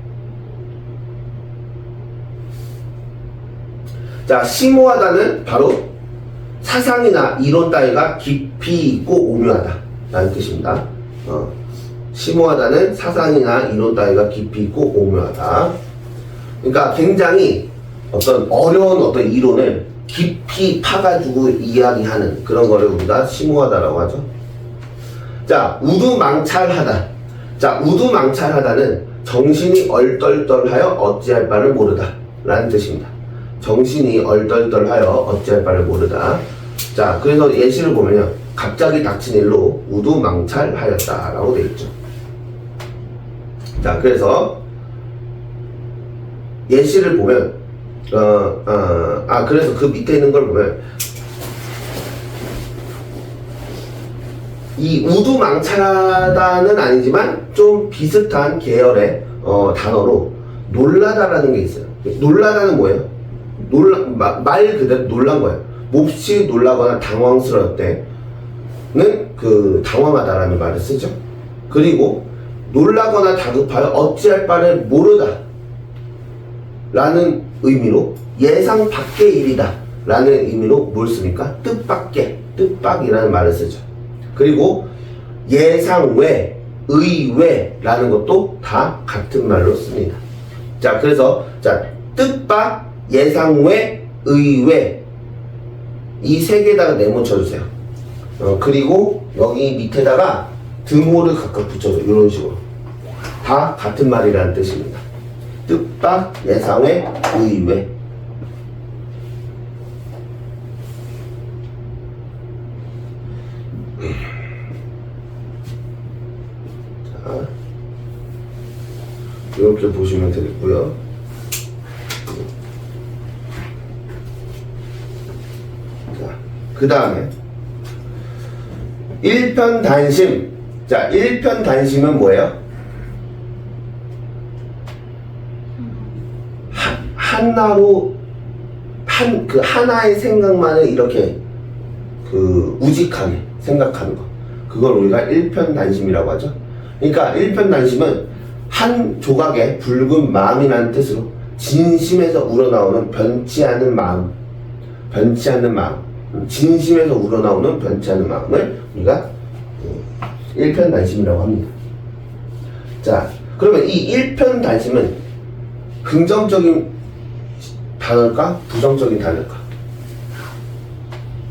자, 심오하다는 바로 사상이나 이론 따위가 깊이 있고 오묘하다 라는 뜻입니다. 심오하다는 사상이나 이론 따위가 깊이 있고 오묘하다. 그러니까 굉장히 어떤 어려운 어떤 이론을 깊이 파가지고 이야기하는 그런 거를 우리가 심오하다라고 하죠. 자, 우두망찰하다. 자, 우두망찰하다는 정신이 얼떨떨하여 어찌할 바를 모르다 라는 뜻입니다. 정신이 얼떨떨하여 어찌할 바를 모르다. 자, 그래서 예시를 보면요. 갑자기 닥친 일로 우두망찰하였다 라고 되어 있죠. 자, 그래서 예시를 보면 그래서 그 밑에 있는 걸 보면 이 우두망찰하다는 아니지만 좀 비슷한 계열의 단어로 놀라다라는 게 있어요. 놀라다는 뭐예요? 말 그대로 놀란 거예요. 몹시 놀라거나 당황스러울 때는 그 당황하다라는 말을 쓰죠. 그리고 놀라거나 다급하여 어찌할 바를 모르다 라는 의미로 예상 밖의 일이다 라는 의미로 뭘 씁니까? 뜻밖의, 뜻밖이라는 말을 쓰죠. 그리고 예상 외, 의외 라는 것도 다 같은 말로 씁니다. 자, 그래서 자, 뜻밖, 예상 외, 의외 이 세 개에다가 네모 쳐주세요. 그리고 여기 밑에다가 드모를 각각 붙여줘. 이런 식으로. 다 같은 말이라는 뜻입니다. 뜻밖, 예상외, 의외. 자, 이렇게 보시면 되겠고요. 자, 그 다음에 일편단심. 자, 일편단심은 뭐예요? 하나로 그 하나의 생각만을 이렇게 그 우직하게 생각하는 거. 그걸 우리가 일편단심이라고 하죠. 그러니까 일편단심은 한 조각의 붉은 마음이라는 뜻으로 진심에서 우러나오는 변치 않는 마음, 변치 않는 마음, 진심에서 우러나오는 변치 않는 마음을 우리가 일편단심이라고 합니다. 자, 그러면 이 일편단심은 긍정적인 단어일까? 부정적인 단어일까?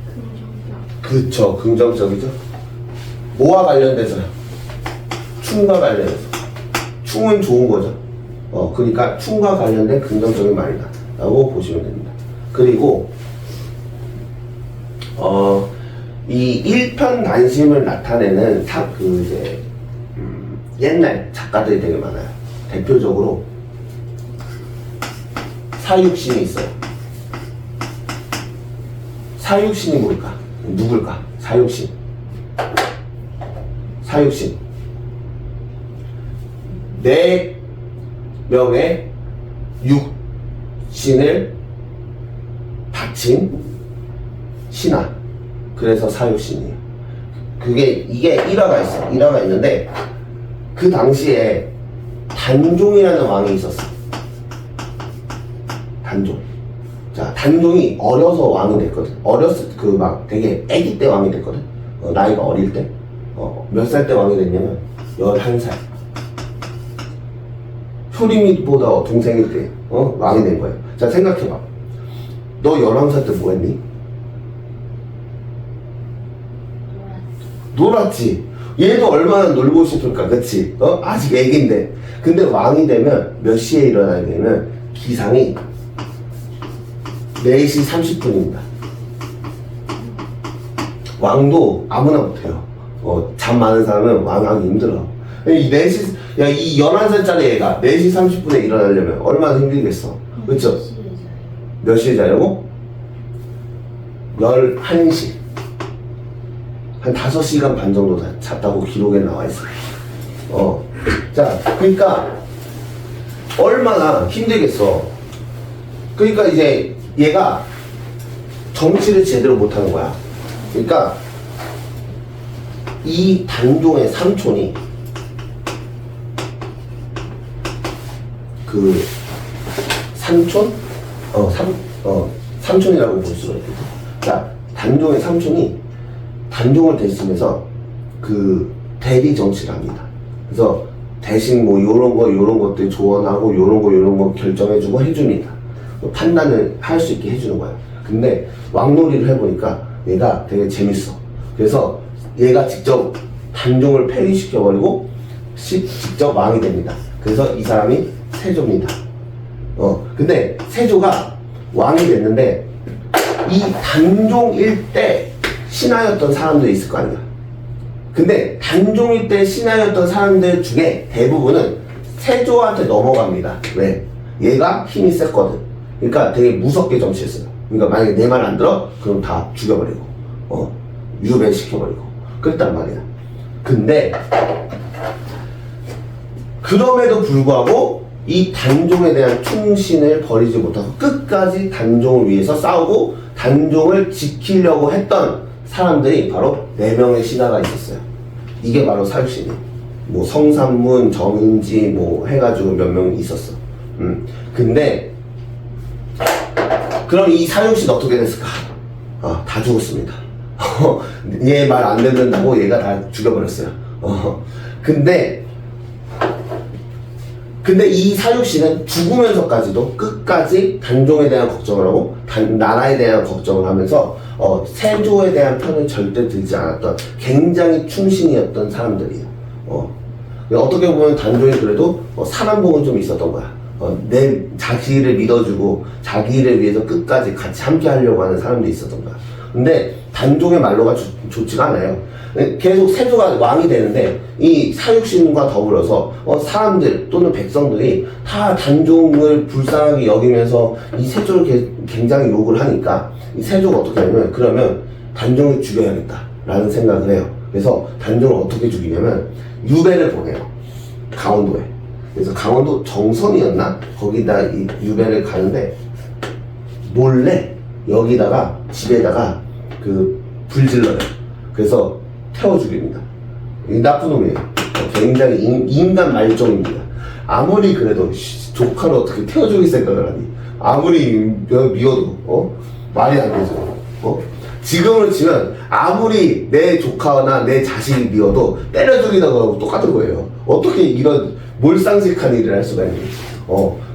긍정적. 그쵸, 긍정적이죠. 뭐와 관련돼서요? 춤과 관련해서. 춤은 좋은 거죠. 그러니까 춤과 관련된 긍정적인 말이다 라고 보시면 됩니다. 그리고 이 일편단심을 나타내는 옛날 작가들이 되게 많아요. 대표적으로 사육신이 있어요. 사육신이 뭘까? 누굴까? 사육신. 사육신. 4명의 육신을 바친 신화. 그래서 사육신이에요. 이게 일화가 있어. 일화가 있는데, 그 당시에 단종이라는 왕이 있었어. 단종. 자, 단종이 어려서 왕이 됐거든. 어렸을 되게 아기 때 왕이 됐거든. 나이가 어릴 때. 몇 살 때 왕이 됐냐면 11살. 효림이보다 동생일 때 왕이 된 거예요. 자, 생각해봐. 너 11살 때 뭐 했니? 놀았지. 얘도 얼마나 놀고 싶을까, 그치? 아직 애기인데. 근데 왕이 되면 몇 시에 일어나야 되면 기상이 4시 30분입니다. 왕도 아무나 못해요. 잠 많은 사람은 왕하기 힘들어. 이 11살짜리 애가 4시 30분에 일어나려면 얼마나 힘들겠어. 그쵸? 몇 시에 자려고? 11시. 한 5시간 반 정도 잤다고 기록에 나와 있어요. 자, 그러니까 얼마나 힘들겠어. 그러니까 이제 얘가 정치를 제대로 못하는 거야. 그러니까 이 단종의 삼촌이 그 삼촌? 삼촌이라고 볼 수가 있겠죠. 자, 단종의 삼촌이 단종을 대신해서 그 대리 정치를 합니다. 그래서 대신 뭐 요런 것들 조언하고 요런 거 결정해주고 해줍니다. 판단을 할 수 있게 해주는 거야. 근데 왕놀이를 해보니까 얘가 되게 재밌어. 그래서 얘가 직접 단종을 폐위시켜버리고 직접 왕이 됩니다. 그래서 이 사람이 세조입니다. 근데 세조가 왕이 됐는데 이 단종일 때 신하였던 사람들이 있을 거 아니야. 근데 단종일 때 신하였던 사람들 중에 대부분은 세조한테 넘어갑니다. 왜? 얘가 힘이 셌거든. 그러니까 되게 무섭게 정치했어요. 그러니까 만약에 내 말 안 들어? 그럼 다 죽여버리고 유배시켜버리고 그랬단 말이야. 근데 그럼에도 불구하고 이 단종에 대한 충신을 버리지 못하고 끝까지 단종을 위해서 싸우고 단종을 지키려고 했던 사람들이 바로 4명의 신하가 있었어요. 이게 바로 사육신이에요. 뭐 성삼문, 정인지 뭐 해가지고 몇 명 있었어. 근데 그럼 이 사육신 어떻게 됐을까? 다 죽었습니다. 얘 말 안 듣는다고 얘가 다 죽여버렸어요. 근데 근데 이 사육신은 죽으면서까지도 끝까지 단종에 대한 걱정을 하고 나라에 대한 걱정을 하면서 세조에 대한 편을 절대 들지 않았던 굉장히 충신이었던 사람들이에요. 어떻게 보면 단종이 그래도 사람 복은 좀 있었던 거야. 내 자기를 믿어주고 자기를 위해서 끝까지 같이 함께 하려고 하는 사람들이 있었던 거야. 근데 단종의 말로가 좋지가 않아요. 계속 세조가 왕이 되는데 이 사육신과 더불어서 사람들 또는 백성들이 다 단종을 불쌍하게 여기면서 이 세조를 굉장히 욕을 하니까 이 세조가 어떻게 하냐면 그러면 단종을 죽여야겠다 라는 생각을 해요. 그래서 단종을 어떻게 죽이냐면 유배를 보내요. 강원도에. 그래서 강원도 정선이었나? 거기다 이 유배를 가는데 몰래 여기다가 집에다가 불 질러요. 그래서 태워 죽입니다. 이 나쁜 놈이에요. 굉장히 인간 말종입니다. 아무리 그래도 조카를 어떻게 태워 죽일 생각을 하니? 아무리 미워도 말이 안 되죠. 지금으로 치면 아무리 내 조카나 내 자식이 미워도 때려 죽이다가 똑같은 거예요. 어떻게 이런 몰상식한 일을 할 수가 있는지.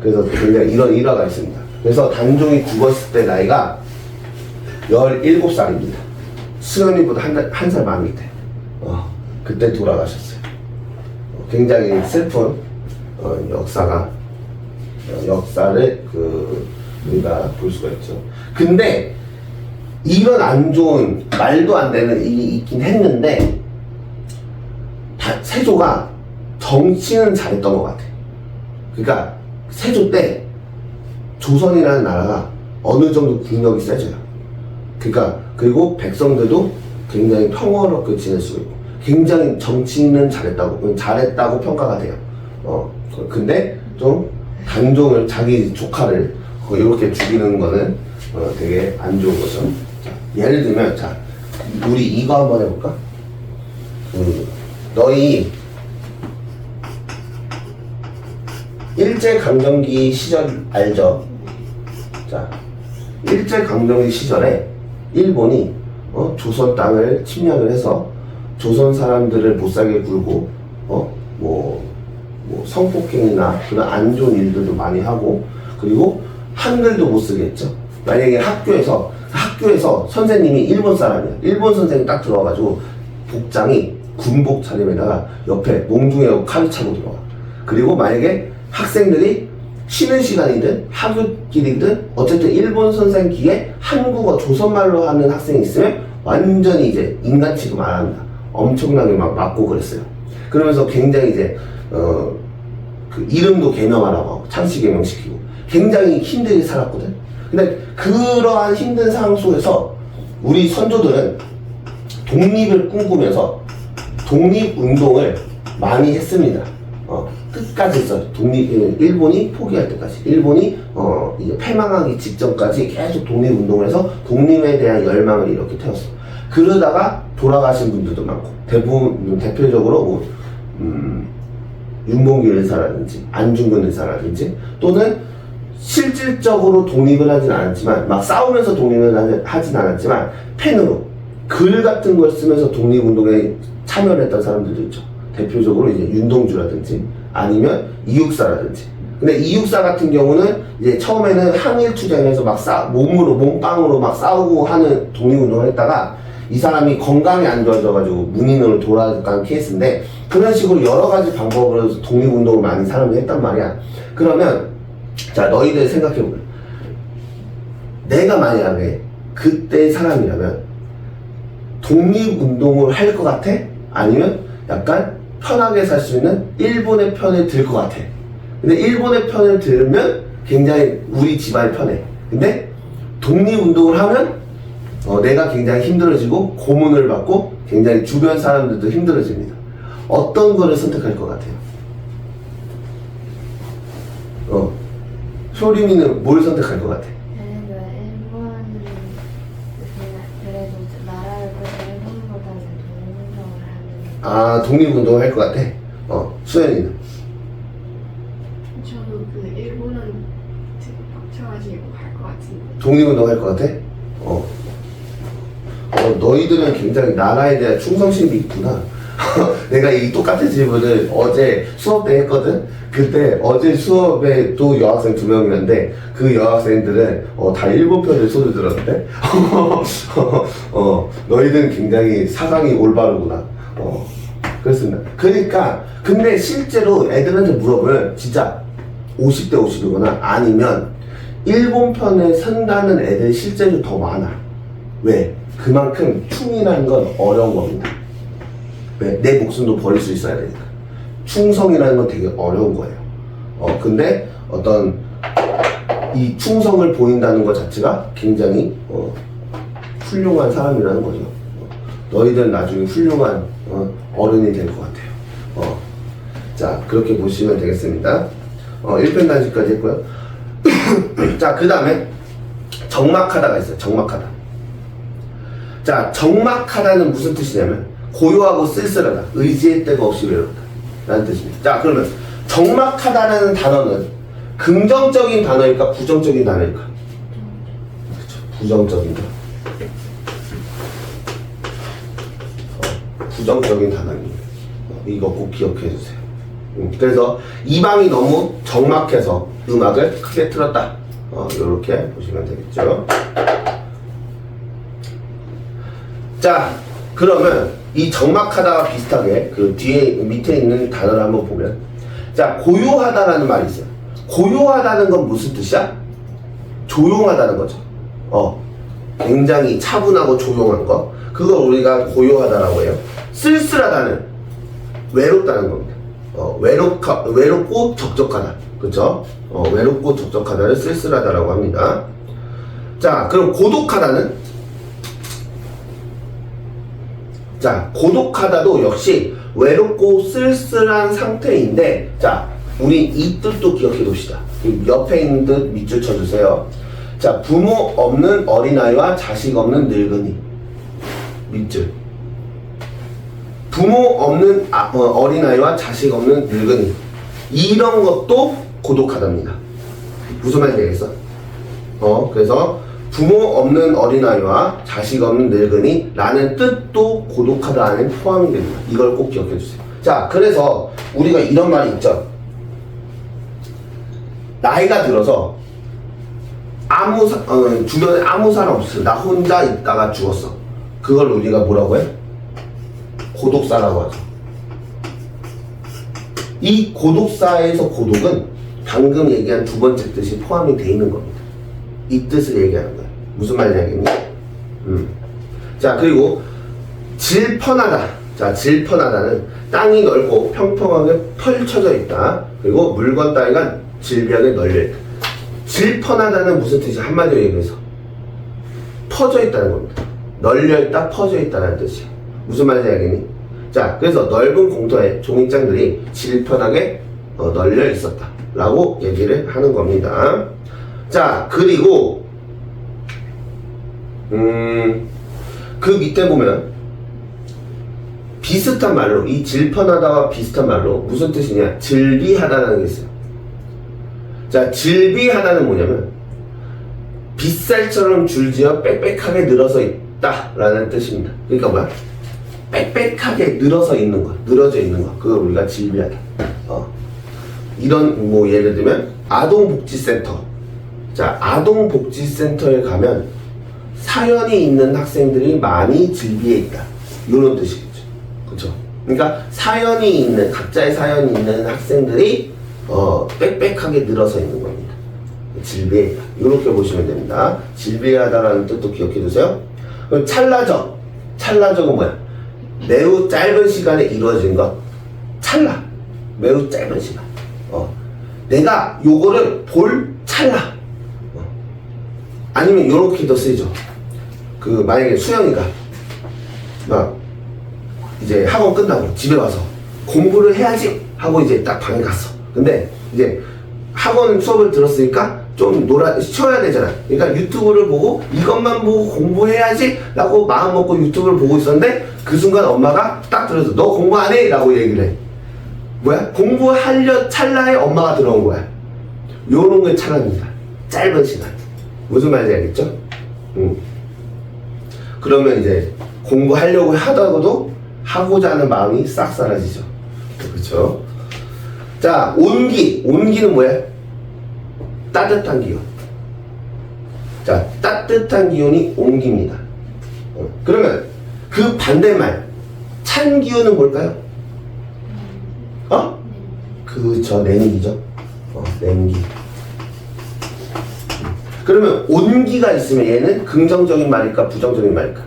그래서 굉장히 이런 일화가 있습니다. 그래서 단종이 죽었을 때 나이가 17살입니다. 수연이보다 한 살 많을 때. 그때 돌아가셨어요. 굉장히 슬픈 역사를 우리가 볼 수가 있죠. 근데 이런 안 좋은 말도 안 되는 일이 있긴 했는데 세조가 정치는 잘했던 것 같아. 그러니까 세조 때 조선이라는 나라가 어느 정도 국력이 세져요. 그러니까 그리고 백성들도 굉장히 평화롭게 지낼 수 있고 굉장히 정치는 잘했다고 평가가 돼요. 근데 좀 단종을 자기 조카를 이렇게 죽이는 거는 되게 안 좋은 거죠. 자, 예를 들면 자 우리 이거 한번 해볼까? 너희 일제강점기 시절 알죠? 자 일제강점기 시절에 일본이 조선 땅을 침략을 해서 조선 사람들을 못살게 굴고 뭐 성폭행이나 그런 안 좋은 일들도 많이 하고 그리고 한글도 못 쓰게 했죠. 만약에 학교에서 선생님이 일본 사람이야. 일본 선생님이 딱 들어와가지고 복장이 군복 차림에다가 옆에 몽둥이하고 칼을 차고 들어와. 그리고 만약에 학생들이 쉬는 시간이든 학교길이든 어쨌든 일본 선생 귀에 한국어 조선말로 하는 학생이 있으면 완전히 이제 인간 취급 안 합니다. 엄청나게 막 맞고 그랬어요. 그러면서 굉장히 이제 그 이름도 개명하라고 하고 창씨 개명시키고 굉장히 힘들게 살았거든. 근데 그러한 힘든 상황 속에서 우리 선조들은 독립을 꿈꾸면서 독립운동을 많이 했습니다. 끝까지 했어요. 일본이 포기할 때까지. 일본이 이제 패망하기 직전까지 계속 독립운동을 해서 독립에 대한 열망을 이렇게 태웠어. 그러다가 돌아가신 분들도 많고, 대표적으로 윤봉길 의사라든지, 안중근 의사라든지, 또는 실질적으로 독립을 하진 않았지만, 막 싸우면서 독립을 하진 않았지만, 펜으로, 글 같은 걸 쓰면서 독립운동에 참여를 했던 사람들도 있죠. 대표적으로 이제 윤동주라든지, 아니면 이육사라든지. 근데 이육사 같은 경우는 이제 처음에는 항일투쟁에서 막 몸빵으로 막 싸우고 하는 독립운동을 했다가 이 사람이 건강이 안 좋아져가지고 문인으로 돌아간 케이스인데 그런 식으로 여러 가지 방법으로 독립운동을 많이 사람이 했단 말이야. 그러면 자 너희들 생각해보래. 내가 만약에 그때 사람이라면 독립운동을 할 것 같아? 아니면 약간 편하게 살 수 있는 일본의 편을 들 것 같아. 근데 일본의 편을 들면 굉장히 우리 집안이 편해. 근데 독립운동을 하면 내가 굉장히 힘들어지고 고문을 받고 굉장히 주변 사람들도 힘들어집니다. 어떤 거를 선택할 것 같아요? 쇼리미는 뭘 선택할 것 같아? 그래도 나라를 일본보다 독립운동을 하는. 아, 독립운동을 할 것 같아? 수연이는? 저도 그 일본은 빡쳐가지고 갈 것 같은데. 독립운동 할 것 같아? 너희들은 굉장히 나라에 대한 충성심이 있구나. 내가 이 똑같은 질문을 어제 수업 때 했거든. 그때 어제 수업에 또 여학생 2명이었는데 그 여학생들은 다 일본 편을 손을 들었는데 너희들은 굉장히 사상이 올바르구나. 그렇습니다. 그러니까 근데 실제로 애들한테 물어보면 진짜 50대 50이거나 아니면 일본 편에 선다는 애들이 실제로 더 많아. 왜? 그만큼 충이라는 건 어려운 겁니다. 왜? 내 목숨도 버릴 수 있어야 되니까. 충성이라는 건 되게 어려운 거예요. 근데 어떤 이 충성을 보인다는 것 자체가 굉장히 훌륭한 사람이라는 거죠. 너희들 나중에 훌륭한 어른이 될 것 같아요. 자, 그렇게 보시면 되겠습니다. 1편 단식까지 했고요. 자, 그 다음에 적막하다가 있어요. 적막하다. 자, 적막하다는 무슨 뜻이냐면 고요하고 쓸쓸하다, 의지의 데가 없이 외롭다 라는 뜻입니다. 자, 그러면 적막하다라는 단어는 긍정적인 단어일까 부정적인 단어일까? 그렇죠, 부정적인 단어. 부정적인 단어입니다. 이거 꼭 기억해 주세요. 그래서 이 방이 너무 적막해서 음악을 크게 틀었다. 이렇게 보시면 되겠죠. 자, 그러면 이 적막하다와 비슷하게 그 뒤에 밑에 있는 단어를 한번 보면, 자, 고요하다라는 말이 있어요. 고요하다는 건 무슨 뜻이야? 조용하다는 거죠. 굉장히 차분하고 조용한 거, 그걸 우리가 고요하다라고 해요. 쓸쓸하다는 외롭다는 겁니다. 외롭고 적적하다. 그쵸? 외롭고 적적하다를 쓸쓸하다라고 합니다. 자, 그럼 고독하다는? 자, 고독하다도 역시 외롭고 쓸쓸한 상태인데, 자, 우리 이 뜻도 기억해 둡시다. 옆에 있는 뜻 밑줄 쳐주세요. 자, 부모 없는 어린아이와 자식 없는 늙은이. 밑줄. 부모 없는 어린아이와 자식 없는 늙은이. 이런 것도 고독하답니다. 무슨 말인지 알겠어? 그래서 부모 없는 어린아이와 자식 없는 늙은이 라는 뜻도 고독하다 안에 포함이 됩니다. 이걸 꼭 기억해 주세요. 자, 그래서 우리가 이런 말이 있죠. 나이가 들어서 주변에 아무 사람 없어. 나 혼자 있다가 죽었어. 그걸 우리가 뭐라고 해? 고독사라고 하죠. 이 고독사에서 고독은 방금 얘기한 두 번째 뜻이 포함이 되어 있는 겁니다. 이 뜻을 얘기하는 거예요. 무슨 말인지 알겠니? 자, 그리고 질펀하다. 자, 질펀하다는 땅이 넓고 평평하게 펼쳐져 있다. 그리고 물건 따위가 질비하게 널려있다. 질펀하다는 무슨 뜻이야? 한마디로 얘기해서 퍼져 있다는 겁니다. 널려있다, 퍼져 있다는 뜻이야. 무슨 말인지 알겠니? 자, 그래서 넓은 공터에 종이장들이 질펀하게 널려 있었다 라고 얘기를 하는 겁니다. 자, 그리고 그 밑에 보면 비슷한 말로, 이 질펀하다와 비슷한 말로 무슨 뜻이냐? 질비하다라는 게 있어요. 자, 질비하다는 뭐냐면 빗살처럼 줄지어 빽빽하게 늘어서 있다 라는 뜻입니다. 그러니까 뭐야? 빽빽하게 늘어서 있는 거, 늘어져 있는 거, 그걸 우리가 질비하다. 이런, 뭐 예를 들면 아동복지센터. 자, 아동복지센터에 가면 사연이 있는 학생들이 많이 질비해 있다, 이런 뜻이겠죠. 그쵸? 그러니까 사연이 있는, 각자의 사연이 있는 학생들이 빽빽하게 늘어서 있는 겁니다. 질비해 있다, 이렇게 보시면 됩니다. 질비하다라는 뜻도 기억해 두세요. 그럼 찰나적. 찰나적은 뭐야? 매우 짧은 시간에 이루어진 것. 찰나. 매우 짧은 시간. 내가 요거를 볼 찰나. 아니면 요렇게도 쓰이죠. 만약에 수영이가 막 이제 학원 끝나고 집에 와서 공부를 해야지 하고 이제 딱 방에 갔어. 근데 이제 학원 수업을 들었으니까 좀 쉬어야 되잖아. 그러니까 유튜브를 보고 이것만 보고 공부해야지 라고 마음 먹고 유튜브를 보고 있었는데, 그 순간 엄마가 딱 들어서 너 공부 안 해? 라고 얘기를 해. 뭐야? 공부하려 찰나에 엄마가 들어온 거야. 요런 게 찰나입니다. 짧은 시간. 무슨 말인지 알겠죠? 그러면 이제 공부하려고 하다가도 하고자 하는 마음이 싹 사라지죠. 그렇죠? 자, 온기는 뭐야? 따뜻한 기운. 자, 따뜻한 기운이 온기입니다. 그러면 그 반대말 찬 기운은 뭘까요? 그쵸, 냉기죠. 냉기. 그러면 온기가 있으면 얘는 긍정적인 말일까 부정적인 말일까?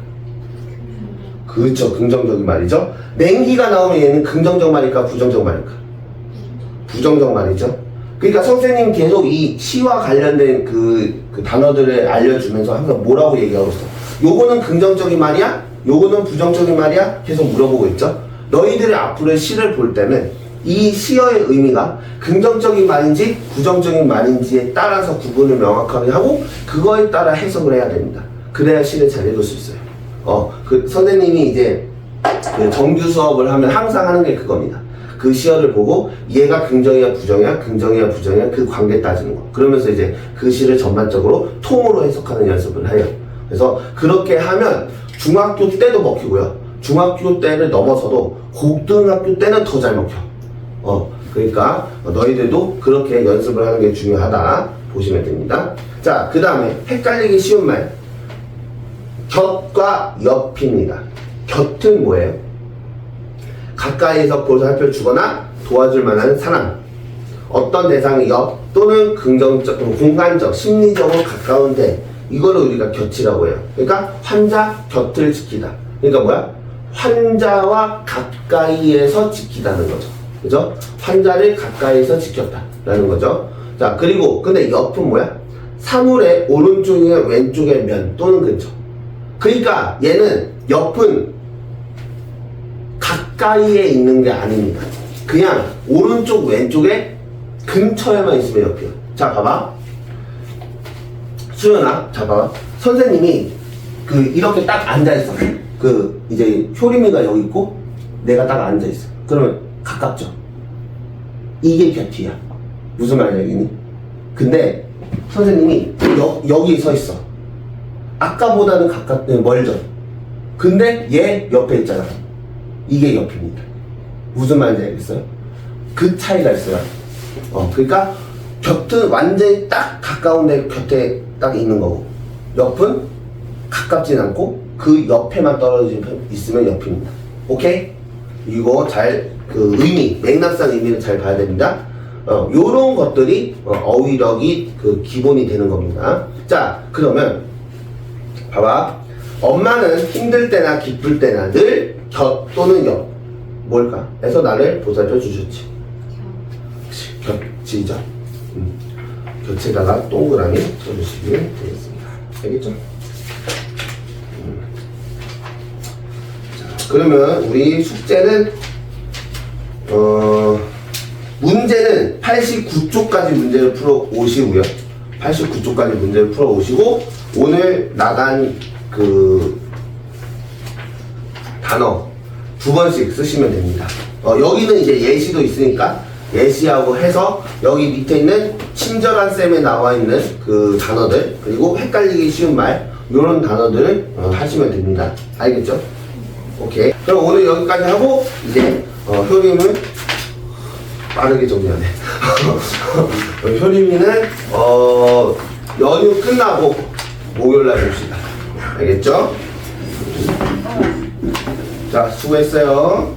그렇죠, 긍정적인 말이죠. 냉기가 나오면 얘는 긍정적 말일까 부정적 말일까? 부정적 말이죠. 그러니까 선생님 계속 이 시와 관련된 그 단어들을 알려주면서 항상 뭐라고 얘기하고 있어? 요거는 긍정적인 말이야? 요거는 부정적인 말이야? 계속 물어보고 있죠. 너희들이 앞으로 시를 볼 때는 이 시어의 의미가 긍정적인 말인지 부정적인 말인지에 따라서 구분을 명확하게 하고 그거에 따라 해석을 해야 됩니다. 그래야 시를 잘 읽을 수 있어요. 그 선생님이 이제 그 정규 수업을 하면 항상 하는 게 그겁니다. 그 시어를 보고 얘가 긍정이야 부정이야 긍정이야 부정이야 그 관계 따지는 거. 그러면서 이제 그 시를 전반적으로 통으로 해석하는 연습을 해요. 그래서 그렇게 하면 중학교 때도 먹히고요. 중학교 때를 넘어서도 고등학교 때는 더 잘 먹혀. 그러니까 너희들도 그렇게 연습을 하는 게 중요하다 보시면 됩니다. 자, 그 다음에 헷갈리기 쉬운 말 곁과 옆입니다. 곁은 뭐예요? 가까이에서 보살펴 주거나 도와줄 만한 사람, 어떤 대상의 옆 또는 긍정적, 공간적, 심리적으로 가까운데 이거를 우리가 곁이라고 해요. 그러니까 환자 곁을 지키다. 그러니까 뭐야? 환자와 가까이에서 지키다는 거죠. 그죠? 환자를 가까이에서 지켰다라는 거죠. 자, 그리고 근데 옆은 뭐야? 사물의 오른쪽에 왼쪽의 면 또는 근처. 그러니까 얘는 옆은 가까이에 있는 게 아닙니다. 그냥 오른쪽 왼쪽에 근처에만 있으면 옆이에요. 자, 봐봐. 수연아, 자, 봐봐. 선생님이 이렇게 딱 앉아있어. 이제 효림이가 여기 있고 내가 딱 앉아있어. 그러면 가깝죠? 이게 곁이야. 무슨 말이야, 이니? 근데 선생님이 여기 서 있어. 아까보다는 멀죠? 근데 얘 옆에 있잖아. 이게 옆입니다. 무슨 말인지 알겠어요? 그 차이가 있어요. 그러니까 곁은 완전히 딱 가까운 데 곁에 딱 있는 거고 옆은 가깝진 않고 그 옆에만 떨어져 있으면 옆입니다. 오케이? 이거 잘 맥락상 의미를 잘 봐야 됩니다. 요런 것들이 어휘력이 기본이 되는 겁니다. 자, 그러면 봐봐. 엄마는 힘들 때나 기쁠 때나 늘 곁 또는 옆 뭘까? 해서 나를 보살펴 주셨지. 곁이죠. 곁에다가 동그라미 쳐주시면 되겠습니다. 알겠죠? 자, 그러면 우리 숙제는 문제는 89쪽까지 문제를 풀어 오시고요. 89쪽까지 문제를 풀어 오시고 오늘 나간 단어 2번씩 쓰시면 됩니다. 여기는 이제 예시도 있으니까 예시하고 해서 여기 밑에 있는 친절한 쌤에 나와 있는 그 단어들 그리고 헷갈리기 쉬운 말 이런 단어들을 하시면 됩니다. 알겠죠? 오케이. 그럼 오늘 여기까지 하고 이제 효림은 빠르게 정리하네. 효림이는 연휴 끝나고 목요일날 봅시다. 알겠죠? 자, 수고했어요.